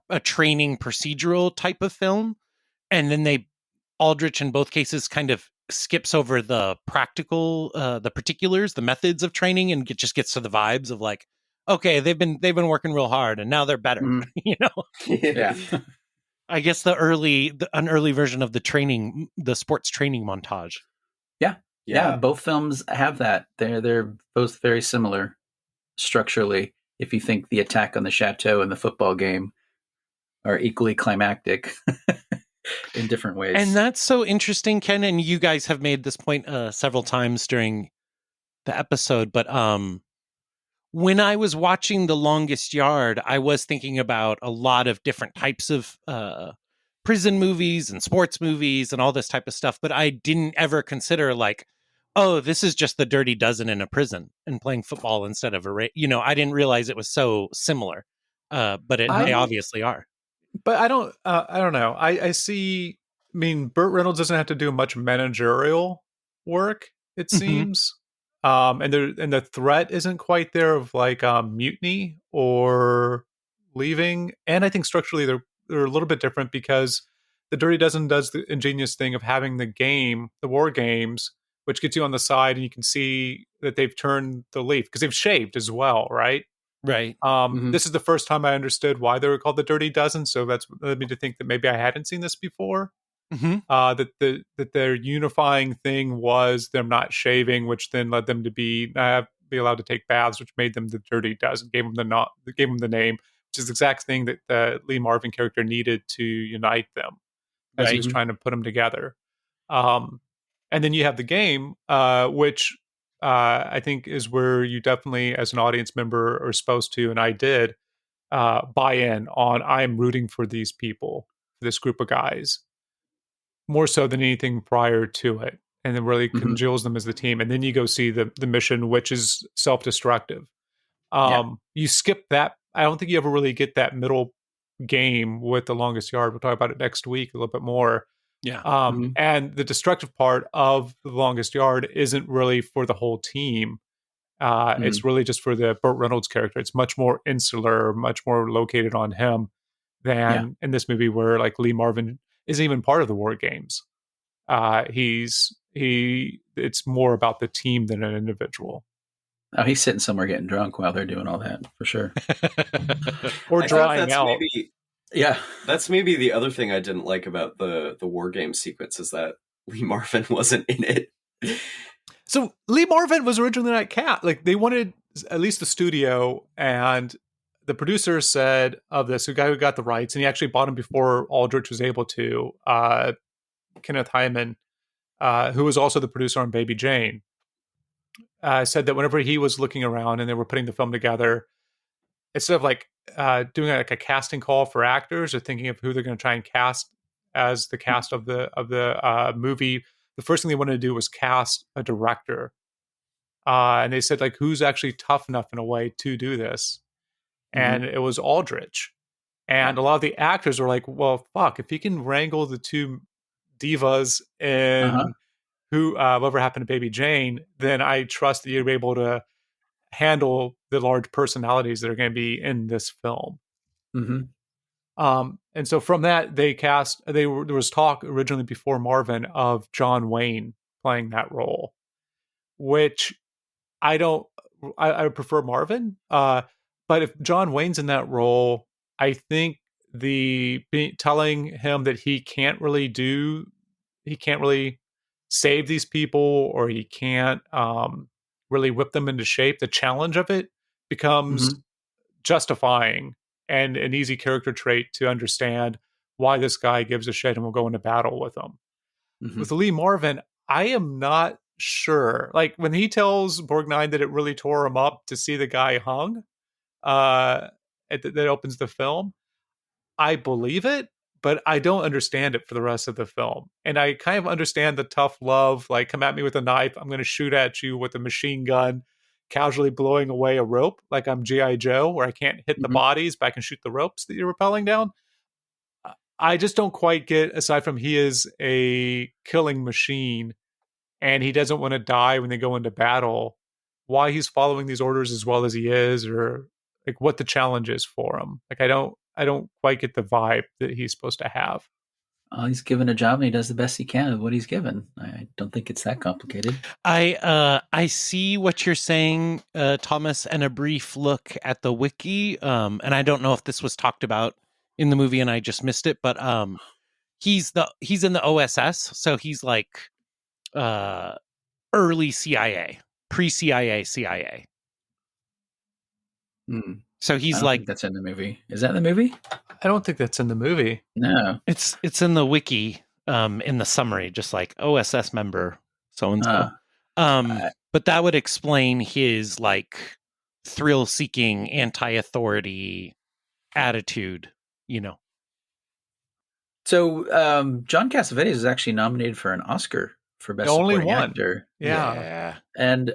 a training procedural type of film. And then Aldrich in both cases kind of skips over the practical, the particulars, the methods of training, and just gets to the vibes of like, okay, they've been working real hard and now they're better, you know? Yeah. I guess an early version of the sports training montage. Yeah, both films have that. They're both very similar structurally. If you think the attack on the chateau and the football game are equally climactic in different ways. And that's so interesting, Ken, and you guys have made this point several times during the episode, but when I was watching The Longest Yard, I was thinking about a lot of different types of prison movies and sports movies and all this type of stuff, but I didn't ever consider like, oh, this is just the Dirty Dozen in a prison and playing football instead of I didn't realize it was so similar, but they obviously are. But I don't know. I see. I mean, Burt Reynolds doesn't have to do much managerial work, it seems. And the threat isn't quite there of like mutiny or leaving. And I think structurally they're a little bit different because the Dirty Dozen does the ingenious thing of having the war games, which gets you on the side and you can see that they've turned the leaf because they've shaved as well, right? Right. This is the first time I understood why they were called the Dirty Dozen, so that's led me to think that maybe I hadn't seen this before. That their unifying thing was them not shaving, which then led them to be allowed to take baths, which made them the Dirty Dozen, gave them the name, which is the exact thing that the Lee Marvin character needed to unite them as he was trying to put them together. And then you have the game, which I think is where you definitely, as an audience member, are supposed to, and I did, buy in on I'm rooting for these people, for this group of guys, more so than anything prior to it, and then really congeals them as the team. And then you go see the mission, which is self-destructive. You skip that. I don't think you ever really get that middle game with The Longest Yard. We'll talk about it next week a little bit more. Yeah. And the destructive part of The Longest Yard isn't really for the whole team. It's really just for the Burt Reynolds character. It's much more insular, much more located on him than in this movie where like Lee Marvin isn't even part of the war games. It's more about the team than an individual. Oh, he's sitting somewhere getting drunk while they're doing all that, for sure. Or drying out. That's maybe the other thing I didn't like about the war game sequence is that Lee Marvin wasn't in it. So Lee Marvin was originally not cast. Like they wanted at least the studio and the producer said of this, a guy who got the rights, and he actually bought him before Aldrich was able to, Kenneth Hyman, who was also the producer on Baby Jane, said that whenever he was looking around and they were putting the film together, instead of like doing like a casting call for actors or thinking of who they're going to try and cast as the cast of the movie, the first thing they wanted to do was cast a director. And they said like, who's actually tough enough in a way to do this? And it was Aldrich. And a lot of the actors were like, well, fuck, if he can wrangle the two divas in whatever happened to Baby Jane, then I trust that you're able to handle the large personalities that are going to be in this film. And so from that, there was talk originally before Marvin of John Wayne playing that role, which I prefer Marvin. But if John Wayne's in that role, I think telling him that he can't really save these people, or he can't really whip them into shape, the challenge of it becomes justifying and an easy character trait to understand why this guy gives a shit and will go into battle with him. With Lee Marvin, I am not sure. Like when he tells Borgnine that it really tore him up to see the guy hung, that opens the film, I believe it, but I don't understand it for the rest of the film. And I kind of understand the tough love, like come at me with a knife, I'm going to shoot at you with a machine gun, casually blowing away a rope like I'm G.I. Joe, where I can't hit the bodies, but I can shoot the ropes that you're rappelling down. I just don't quite get, aside from he is a killing machine and he doesn't want to die when they go into battle, why he's following these orders as well as he is, or like what the challenge is for him. Like I don't quite get the vibe that he's supposed to have. He's given a job and he does the best he can with what he's given. I don't think it's that complicated. I see what you're saying, Thomas, and a brief look at the wiki. And I don't know if this was talked about in the movie and I just missed it, but he's in the OSS, so he's like early CIA, pre-CIA CIA. So he's like, that's in the movie. Is that in the movie? I don't think that's in the movie. No, it's in the wiki, in the summary, just like OSS member so and so. But that would explain his like thrill-seeking, anti-authority attitude, you know. So John Cassavetes is actually nominated for an Oscar for Best Only Supporting one. Actor. Yeah. And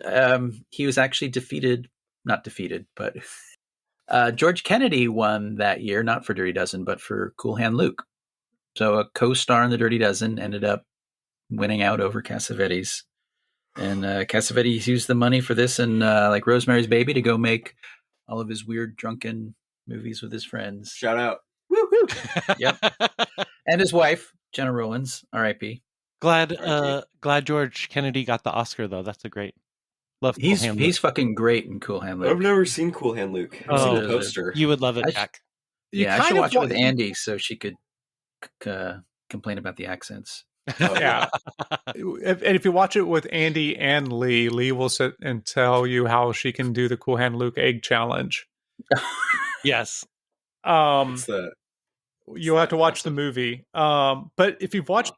he was actually not defeated, but George Kennedy won that year, not for Dirty Dozen, but for Cool Hand Luke. So a co-star in the Dirty Dozen ended up winning out over Cassavetes. And Cassavetes used the money for this and like Rosemary's Baby to go make all of his weird drunken movies with his friends. Shout out. Woo-hoo. Yep. And his wife, Jenna Rollins, R.I.P. Glad George Kennedy got the Oscar though. That's a great. Love. He's fucking great in Cool Hand Luke. I've never seen Cool Hand Luke. I've seen the poster. You would love it, Jack. I should watch it with Andy so she could complain about the accents. Yeah. If you watch it with Andy and Lee will sit and tell you how she can do the Cool Hand Luke egg challenge. Yes. You'll have to watch the movie. But if you've watched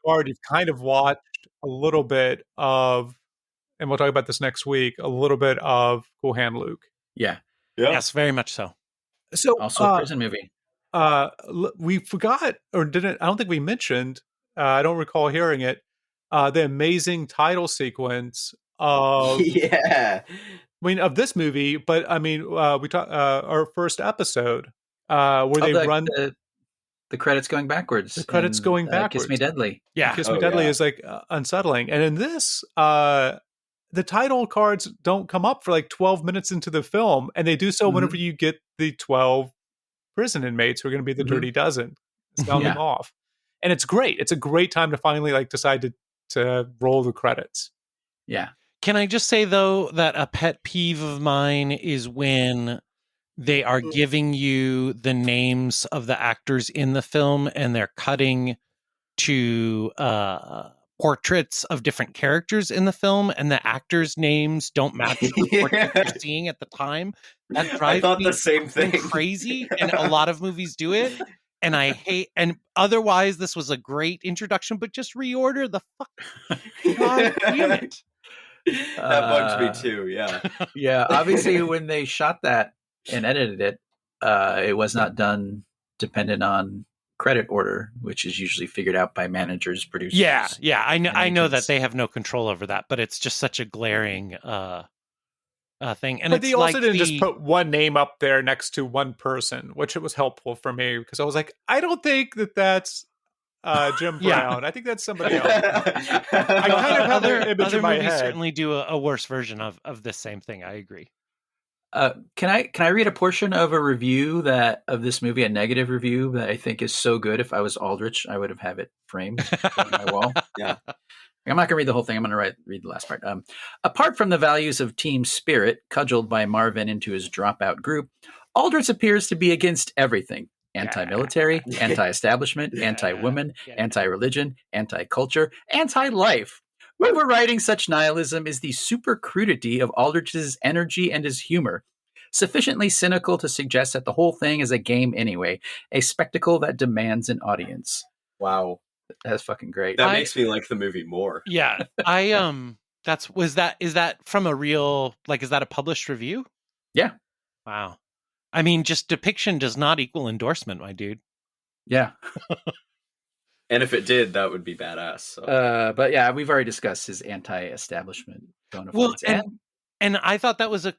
hard, you've kind of watched a little bit of, and we'll talk about this next week, a little bit of Cool Hand Luke. Yeah. Yes, very much so. So also a prison movie. We forgot, or didn't, I don't think we mentioned, I don't recall hearing it, the amazing title sequence of of this movie, but I mean we talked our first episode where they run the credits going backwards. The credits going backwards. Kiss Me Deadly. Yeah, Kiss Me Deadly is like unsettling. And in this, the title cards don't come up for like 12 minutes into the film, and they do so whenever you get the 12 prison inmates who are going to be the Dirty Dozen sounding off. And it's great. It's a great time to finally like decide to roll the credits. Yeah. Can I just say though that a pet peeve of mine is when they are giving you the names of the actors in the film and they're cutting to portraits of different characters in the film and the actors' names don't match the portrait you're seeing at the time. That drives me the same thing crazy, and a lot of movies do it. And I hate. And otherwise, this was a great introduction, but just reorder the fuck. God damn it! That bugged me too. Yeah, yeah. Obviously, when they shot that and edited it, it was not done dependent on credit order, which is usually figured out by managers, producers. Yeah. I know that they have no control over that, but it's just such a glaring thing. And but they also didn't just put one name up there next to one person, which it was helpful for me because I was like, I don't think that's Jim Brown. I think that's somebody else. I kind of have their image in my head. Certainly do a worse version of this same thing. I agree. Can I read a portion of a review of this movie, a negative review that I think is so good? If I was Aldrich, I would have it framed on my wall. Yeah. I'm not going to read the whole thing. I'm going to read the last part. Apart from the values of team spirit, cudgeled by Marvin into his dropout group, Aldrich appears to be against everything. Anti-military, anti-establishment, anti-woman, anti-religion, anti-culture, anti-life. Overriding such nihilism is the super crudity of Aldrich's energy and his humor, sufficiently cynical to suggest that the whole thing is a game anyway, a spectacle that demands an audience. Wow. That's fucking great. That makes me like the movie more. Yeah. Is that from a real, like, is that a published review? Yeah. Wow. I mean, just depiction does not equal endorsement, my dude. Yeah. And if it did, that would be badass. So. But yeah, we've already discussed his anti-establishment bona Well, fides. and I thought that was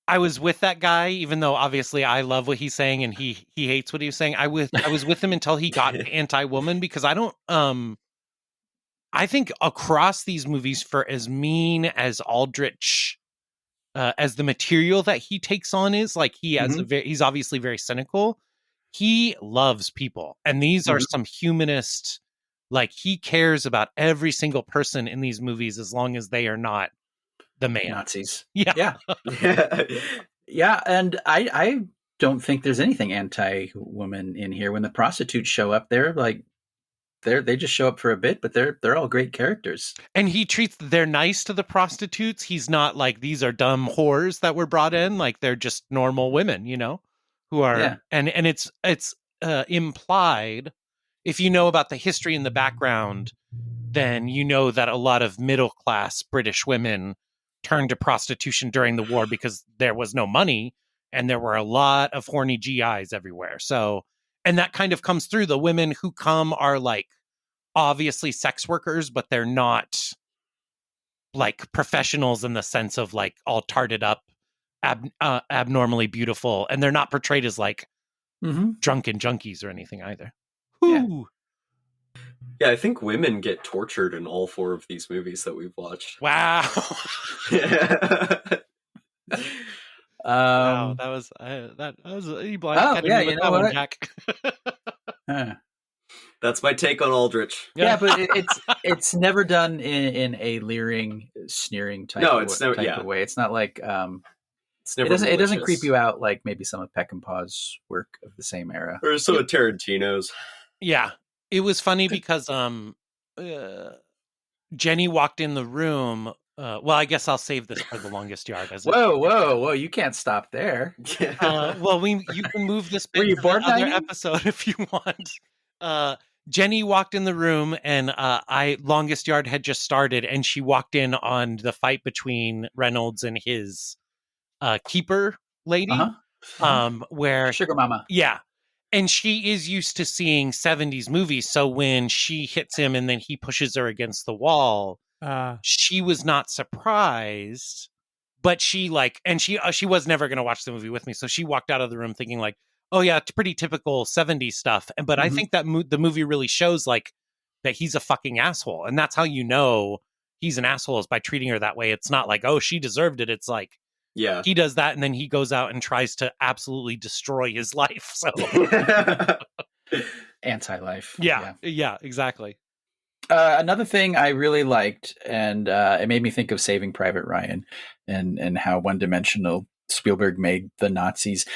I was with that guy, even though obviously I love what he's saying and he hates what he was saying. I was with him until he got anti-woman, because I don't I think across these movies, for as mean as Aldrich as the material that he takes on is, like, he has he's obviously very cynical. He loves people, and these are some humanist, like, he cares about every single person in these movies as long as they are not the man. Nazis. Yeah. Yeah, and I don't think there's anything anti-woman in here. When the prostitutes show up, they just show up for a bit, but they're all great characters. And they're nice to the prostitutes. He's not like, these are dumb whores that were brought in. Like, they're just normal women, who are, and it's implied, if you know about the history in the background, then you know that a lot of middle class British women turned to prostitution during the war because there was no money and there were a lot of horny GIs everywhere. So, and that kind of comes through. The women who come are like obviously sex workers, but they're not like professionals in the sense of like all tarted up, abnormally beautiful. And they're not portrayed as like drunken junkies or anything either. Yeah, I think women get tortured in all 4 of these movies that we've watched. Wow. Wow, that was you blind. You know what? Jack. That's my take on Aldrich. Yeah, but it's never done in a leering, sneering type of way. It's not like it doesn't creep you out like maybe some of Peckinpah's work of the same era, or some of Tarantino's. Yeah, it was funny because Jenny walked in the room. Well, I guess I'll save this for the longest yard. Whoa! You can't stop there. Well, you can move this bit to another episode if you want. Jenny walked in the room, and longest yard had just started, and she walked in on the fight between Reynolds and his keeper lady, where Sugar Mama. Yeah. And she is used to seeing 70s movies. So when she hits him and then he pushes her against the wall, she was not surprised, but she was never going to watch the movie with me. So she walked out of the room thinking like, oh yeah, it's pretty typical 70s stuff. But I think that the movie really shows like that he's a fucking asshole. And that's how you know he's an asshole, is by treating her that way. It's not like, oh, she deserved it. It's like, yeah, he does that, and then he goes out and tries to absolutely destroy his life. So anti-life. Yeah, exactly. Another thing I really liked, and it made me think of Saving Private Ryan, and how one-dimensional Spielberg made the Nazis.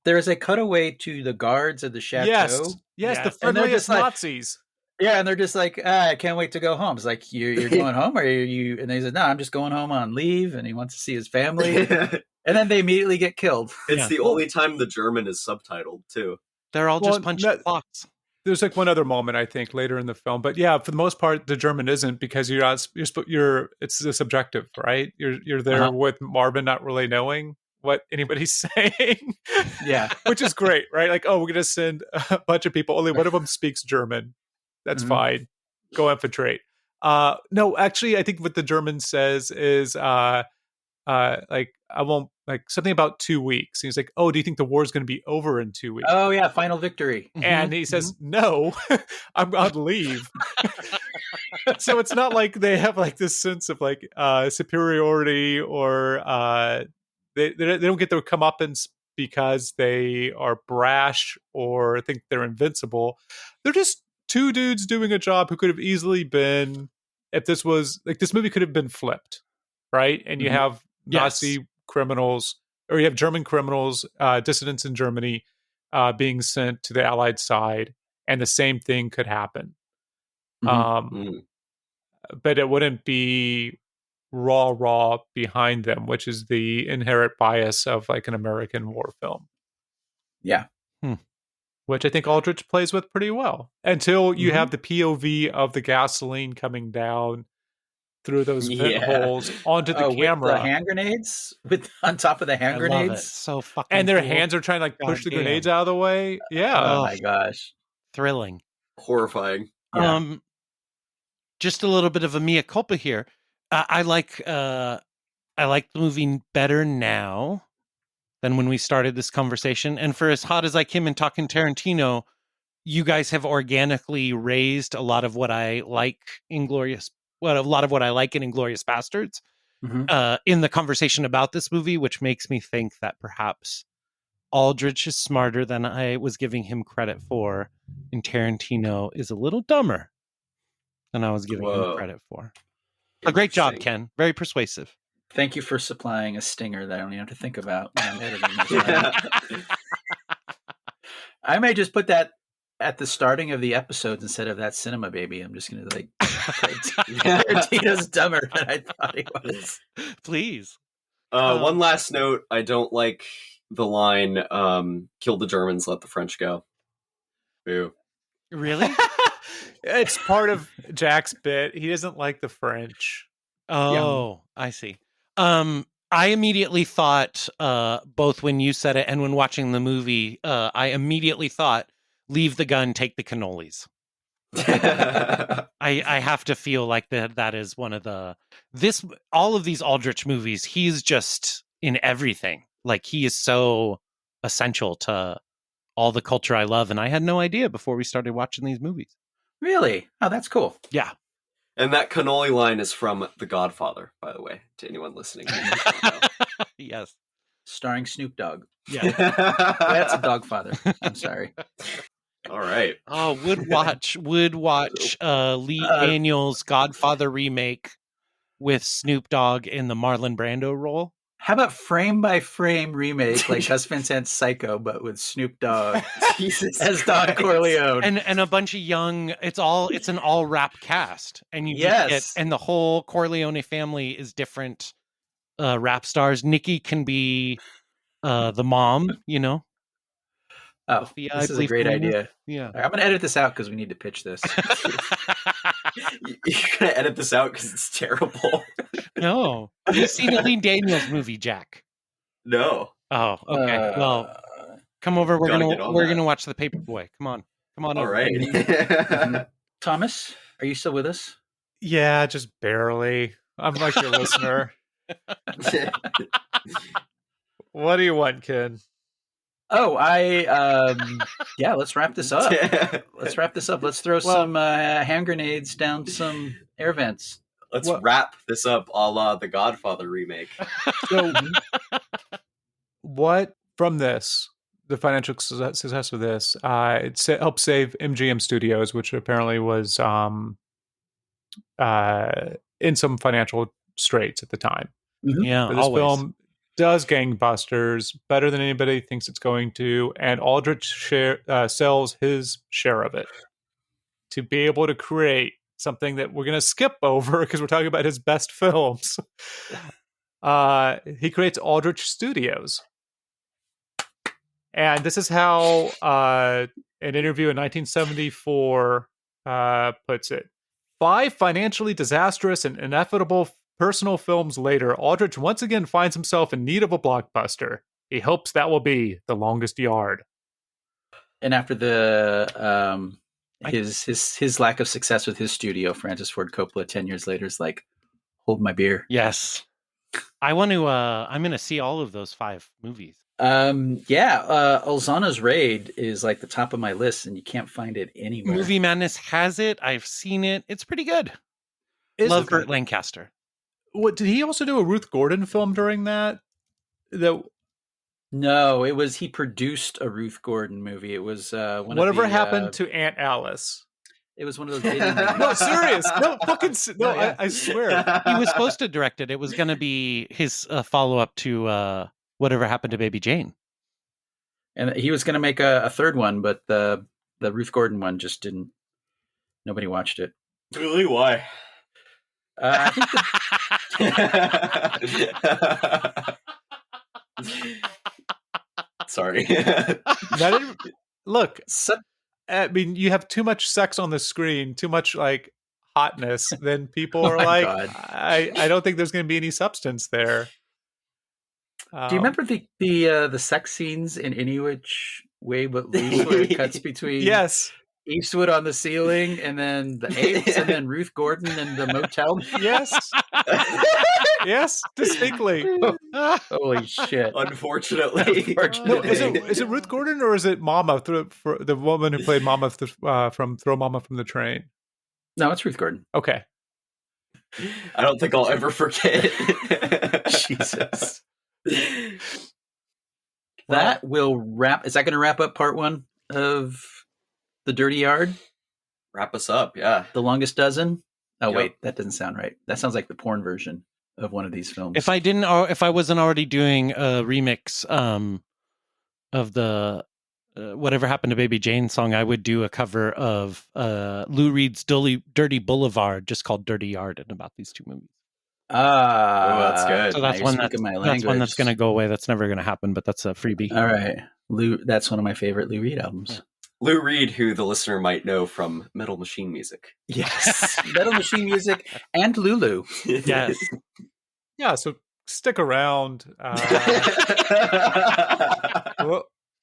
There is a cutaway to the guards of the chateau. Yes, the friendliest Nazis. Yeah, and they're just like, I can't wait to go home. It's like, you're going home, or you? And they said, no, I'm just going home on leave, and he wants to see his family. And then they immediately get killed. It's the only time the German is subtitled, too. They're all just punching clocks. There's like one other moment, I think, later in the film. But yeah, for the most part, the German isn't, because it's the subjective, right? You're there with Marvin not really knowing what anybody's saying. Yeah. Which is great, right? Like, oh, we're going to send a bunch of people. Only one of them speaks German. That's fine. Go infiltrate. No, actually, I think what the German says is, like, I won't, like, something about 2 weeks. He's like, oh, do you think the war is going to be over in 2 weeks? Oh, yeah, final victory. And he says, no, I'm on leave. So it's not like they have, like, this sense of, like, superiority, or they don't get their comeuppance because they are brash or think they're invincible. They're just 2 dudes doing a job who could have easily been, if this was like, this movie could have been flipped, right? And you have Nazi criminals, or you have German criminals, dissidents in Germany, being sent to the Allied side, and the same thing could happen. But it wouldn't be raw behind them, which is the inherent bias of like an American war film. Yeah. Which I think Aldrich plays with pretty well, until you have the POV of the gasoline coming down through those vent holes onto the camera. With the hand grenades, on top of the hand grenades. So fucking and their cool. hands are trying to like push the grenades out of the way. Yeah. Oh my gosh. thrilling. Horrifying. Yeah. Just a little bit of a mea culpa here. I like the movie better now than when we started this conversation. And for as hot as I came in talking Tarantino, you guys have organically raised a lot of what I like in Inglourious Bastards in the conversation about this movie, which makes me think that perhaps Aldrich is smarter than I was giving him credit for, and Tarantino is a little dumber than I was giving him credit for. A great job, Ken. Very persuasive. Thank you for supplying a stinger that I don't even have to think about when I'm editing this. I may just put that at the starting of the episodes instead of that cinema baby. I'm just going to like, Tarantino's dumber than I thought he was. Please. One last note. I don't like the line, kill the Germans, let the French go. Boo. Really? It's part of Jack's bit. He doesn't like the French. Oh, yeah. I see. I immediately thought, both when you said it and when watching the movie, I immediately thought, leave the gun, take the cannolis. I have to feel like that is one of all of these Aldrich movies, he's just in everything. Like, he is so essential to all the culture I love, and I had no idea before we started watching these movies. Really? Oh, that's cool. Yeah. And that cannoli line is from The Godfather, by the way, to anyone listening. Yes. Starring Snoop Dogg. Yeah. That's a Dogfather. I'm sorry. All right. Oh, would watch Lee Daniels' Godfather remake with Snoop Dogg in the Marlon Brando role. How about frame by frame remake like Gus Van Sant's Psycho, but with Snoop Dogg as Don Corleone and a bunch of young. It's an all rap cast, and and the whole Corleone family is different rap stars. Nikki can be the mom, you know. Oh, this is a great idea. Yeah, right, I'm going to edit this out because we need to pitch this. You're going to edit this out because it's terrible. No. Have you seen a Lee Daniels movie, Jack? No. Oh, okay. Well, come over. We're gonna watch The Paperboy. Come on All over. right. Thomas, are you still with us? Yeah, just barely. I'm like your listener. What do you want, kid? Oh, let's wrap this up. Let's throw some hand grenades down some air vents. Let's wrap this up a la the Godfather remake. So, what from this, the financial success of this, it helped save MGM Studios, which apparently was in some financial straits at the time. Mm-hmm. Yeah, so this film does gangbusters better than anybody thinks it's going to, and Aldrich sells his share of it to be able to create something that we're going to skip over because we're talking about his best films. He creates Aldrich Studios. And this is how an interview in 1974 puts it. 5 financially disastrous and inevitable personal films later, Aldrich once again finds himself in need of a blockbuster. He hopes that will be The Longest Yard. And after the his lack of success with his studio, Francis Ford Coppola 10 years later is like, hold my beer. Yes. I want to I'm going to see all of those 5 movies. Olzano's Raid is like the top of my list and you can't find it anywhere. Movie Madness has it. I've seen it. It's pretty good. Love Burt Lancaster. What did he also do a Ruth Gordon film during that? No, it was he produced a Ruth Gordon movie. It was whatever happened to Aunt Alice. It was one of those dating movies. No, serious. No, fucking no. Yeah. I swear. He was supposed to direct it. It was going to be his follow-up to Whatever Happened to Baby Jane. And he was going to make a third one, but the Ruth Gordon one just didn't. Nobody watched it. Really? Why? I think Sorry. Look, I mean, you have too much sex on the screen, too much like hotness. Then people are like, I don't think there's going to be any substance there. Do you remember the sex scenes in Any Which Way But Loose, where it cuts between? Yes. Eastwood on the ceiling, and then the apes, and then Ruth Gordon and the motel. Yes. Yes, distinctly. Holy shit. Unfortunately. No, is it Ruth Gordon or is it Mama, for the woman who played Mama from Throw Mama from the Train? No, it's Ruth Gordon. Okay. I don't think I'll ever forget. Jesus. That will wrap. Is that going to wrap up part 1 of The Dirty Yard? Wrap us up, yeah. The Longest Dozen? Oh, Yep. wait, that doesn't sound right. That sounds like the porn version of one of these films. If I wasn't already doing a remix of the Whatever Happened to Baby Jane song, I would do a cover of Lou Reed's Dirty Boulevard, just called Dirty Yard, and about these two movies. That's good. So that's one that's going to go away. That's never going to happen, but that's a freebie. All right. Lou, that's one of my favorite Lou Reed albums. Lou Reed, who the listener might know from Metal Machine Music. Yes. Metal Machine Music and Lulu. Yes. Yeah, so stick around.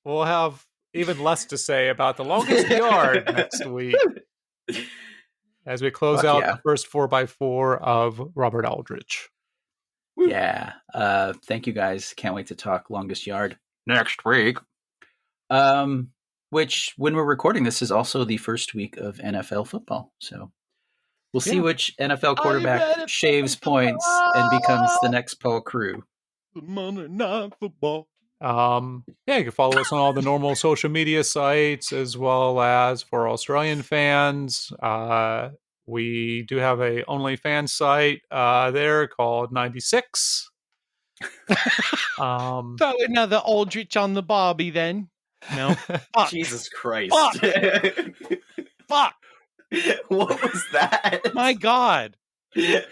We'll have even less to say about The Longest Yard next week as we close out the first 4x4 of Robert Aldrich. Yeah. Thank you guys. Can't wait to talk Longest Yard next week. Which, when we're recording this, is also the first week of NFL football. So we'll see which NFL quarterback shaves points and becomes the next Paul Crew. Monday Night Football. You can follow us on all the normal social media sites, as well as for Australian fans. We do have a OnlyFans site there called 96. Throw another Aldrich on the Barbie then. No. Fuck. Jesus Christ. Fuck. Fuck. What was that? My God. I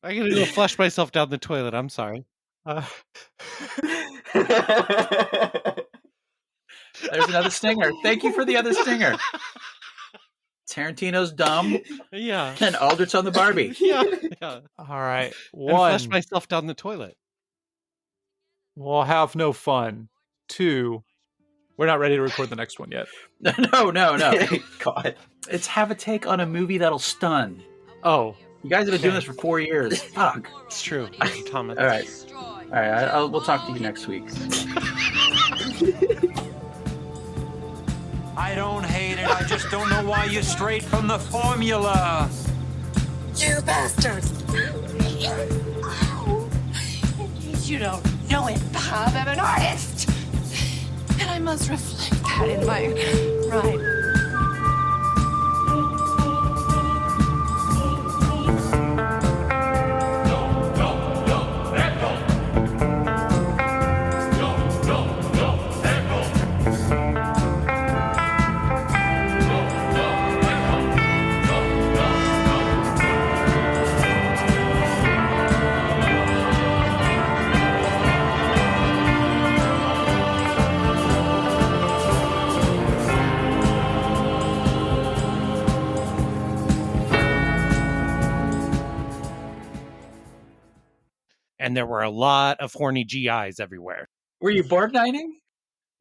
gotta go flush myself down the toilet. I'm sorry. There's another stinger. Thank you for the other stinger. Tarantino's dumb. Yeah. And Aldrich on the Barbie. Yeah. All right. And flush myself down the toilet. We'll have no fun. 2, we're not ready to record the next one yet. No. God. It's have a take on a movie that'll stun. Oh. You guys have been doing this for 4 years. Fuck. It's true. Thomas. All right. We'll talk to you next week. I don't hate it. I just don't know why you strayed from the formula. You bastards! In case you don't know it, Bob, I'm an artist. And I must reflect that in my rhyme. And there were a lot of horny GIs everywhere. Were you Fortniting?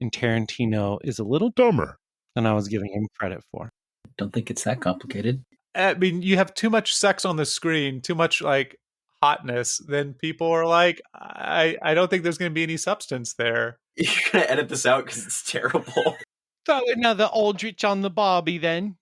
And Tarantino is a little dumber than I was giving him credit for. Don't think it's that complicated. I mean, you have too much sex on the screen, too much like hotness, then people are like, I don't think there's going to be any substance there. You're going to edit this out because it's terrible. Throw another Aldrich on the Barbie then.